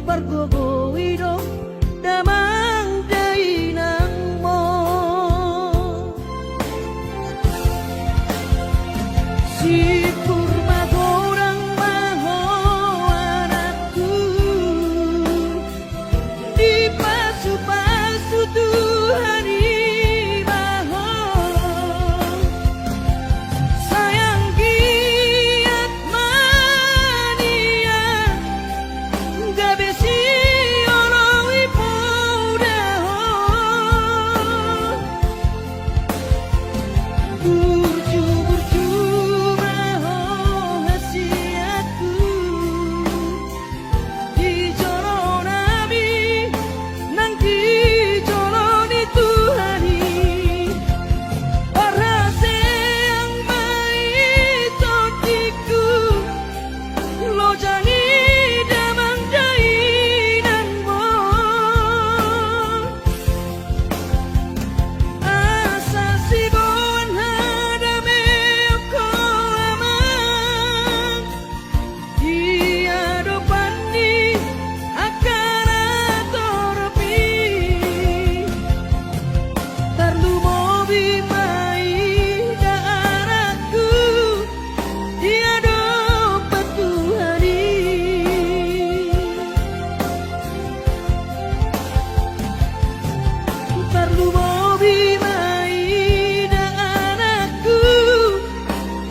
pargogo hidup damang jai nang mo si kurma gorang maho anakku di pasu-pasu Tuhan ibaho sayang giat mania gabesi orang ipodaho burju maho hasiatku di joro nabi nang di joro ni Tuhani parase yang baik totiku lo jani damang jai nang mo asa sigon hadame ko amang dia depan ni akan atorpi tarlu mobi mai daratku dia dapat Tuhani tarlu mobi mai daratku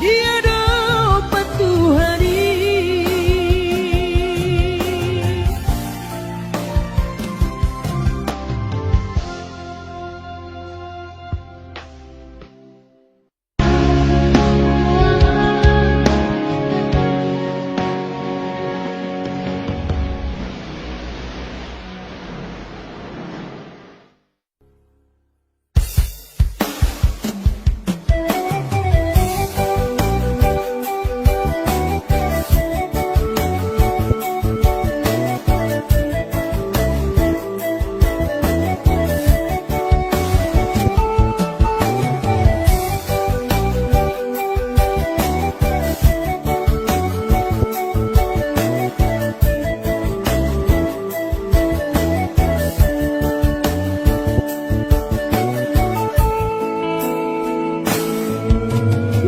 dia dapat Tuhani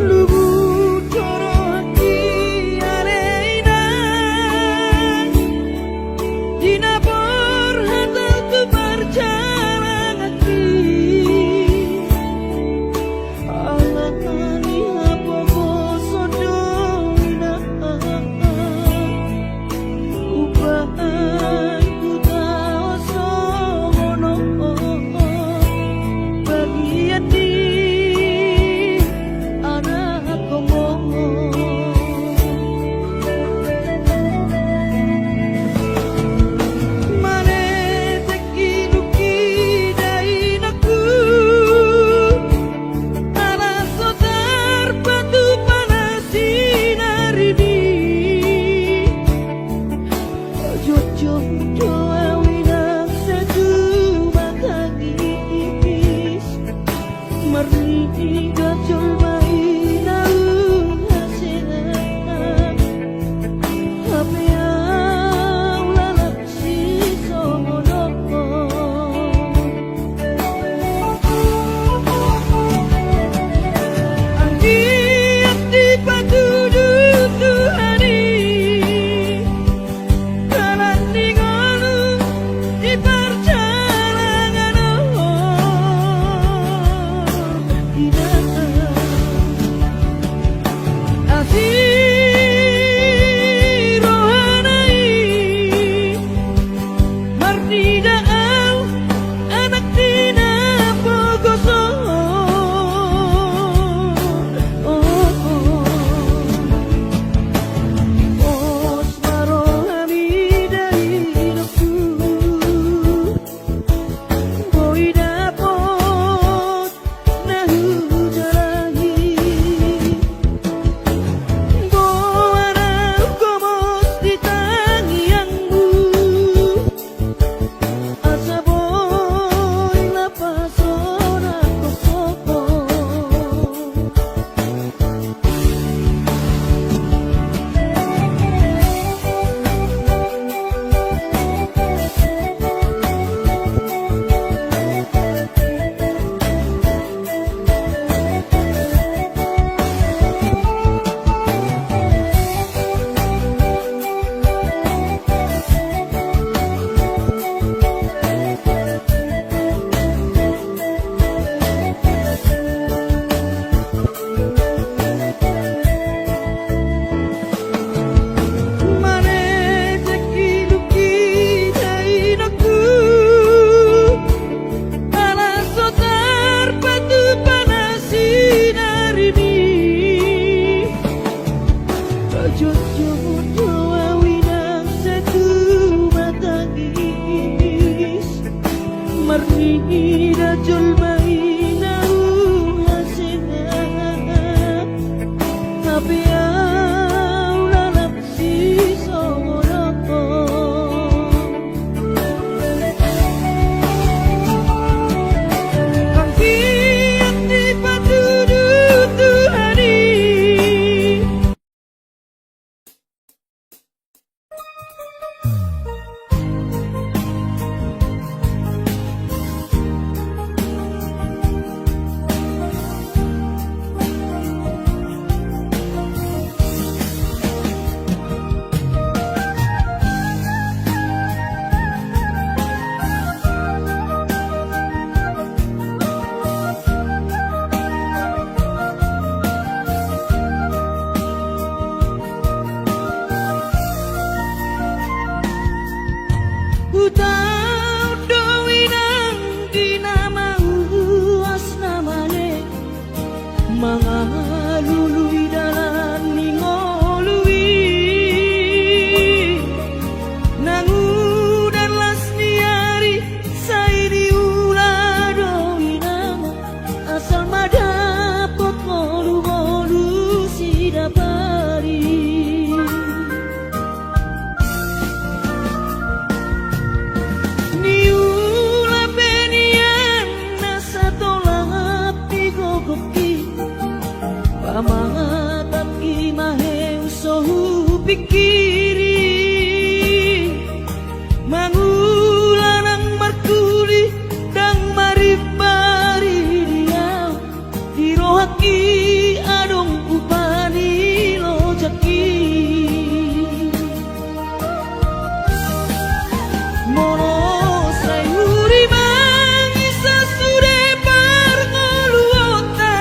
Lugu coro hati areina dina porhatalku berjalan hati alakani hapogo sodona ubahan ku tau sono bagi hati anak komo mane teki duki dainaku ala sotar batu panas sinarini jojo doa winang sedu makagis marni gajol mai naung hasengan hape au lalak si somonoko angiat di patudu Tuhani kalan ningon nida julmai naung hasena tapi lalap si somoroko kaki yang dipatudu Tuhani Utau dowinang dinamau asnamane mangalului dalan ningolui nangudan lasniari sairi ula dowinang asal madapot molu-molu sidapari niula benian nasa tolak digogoki pamatat imaheu sohu pikiri mangulanang markuli dang maribari diau dirohaki adong upani lojaki mono sayuri mangisa sude parngoluota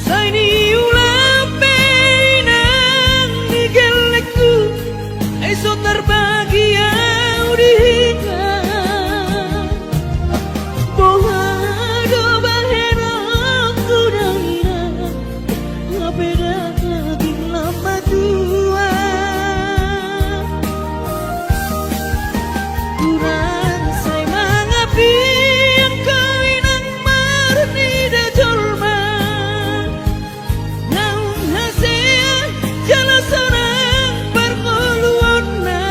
saini ulape nang nigeleku eso terbahagia udika bohado bahero kudaira ngapeda kaging lama tua kurang say mga biyang kawinang marnida jolma naung hasea jalasanang parngoluon na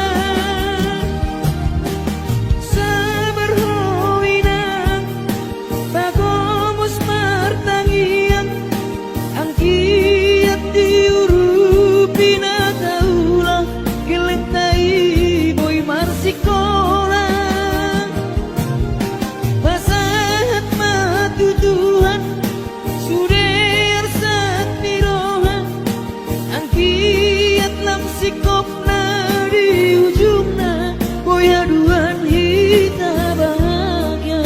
sabar howinang bagomos martangiang ang kiat diurupi na kaulang gelentay boy marsikola pasahat matutuhan suder sat pirohan ang kiat lang sikop na di ujung na boy haduan hita bahagia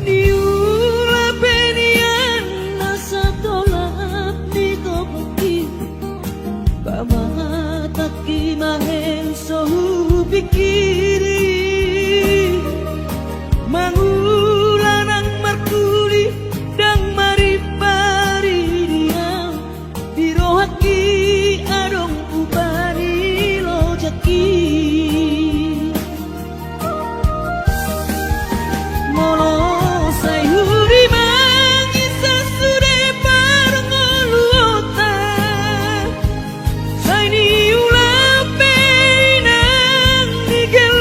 niula benian nasa tolak digogoki pamatat imaheng sohu pikiri mangulanang markuli dang maribari diau dirohaki adong upani lojaki mono sayuri mangisa sude parngoluota saini ulape nang nigel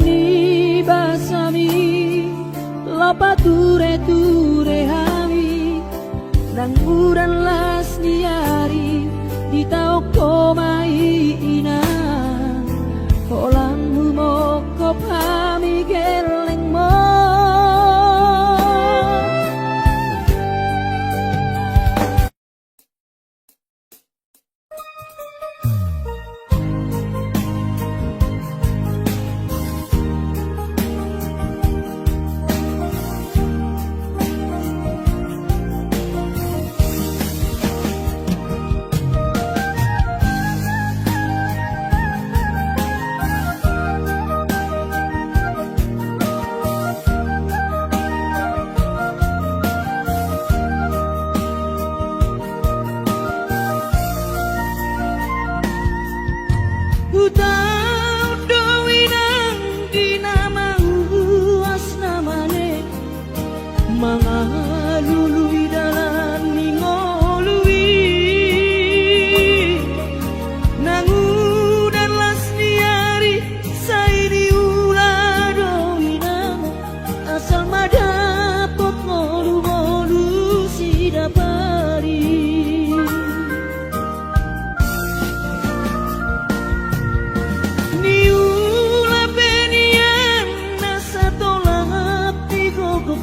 ni basami lopa ture hami nang uran las niari di tau komai ina kolang humoko pami geleng mo Utang dowinang dinamau asnamane mangalului dalam ningolui nangudan las niari sairi ula dowinang asal madapok ngolu-ngolu sidapari Niula penian nasa tolak di gogok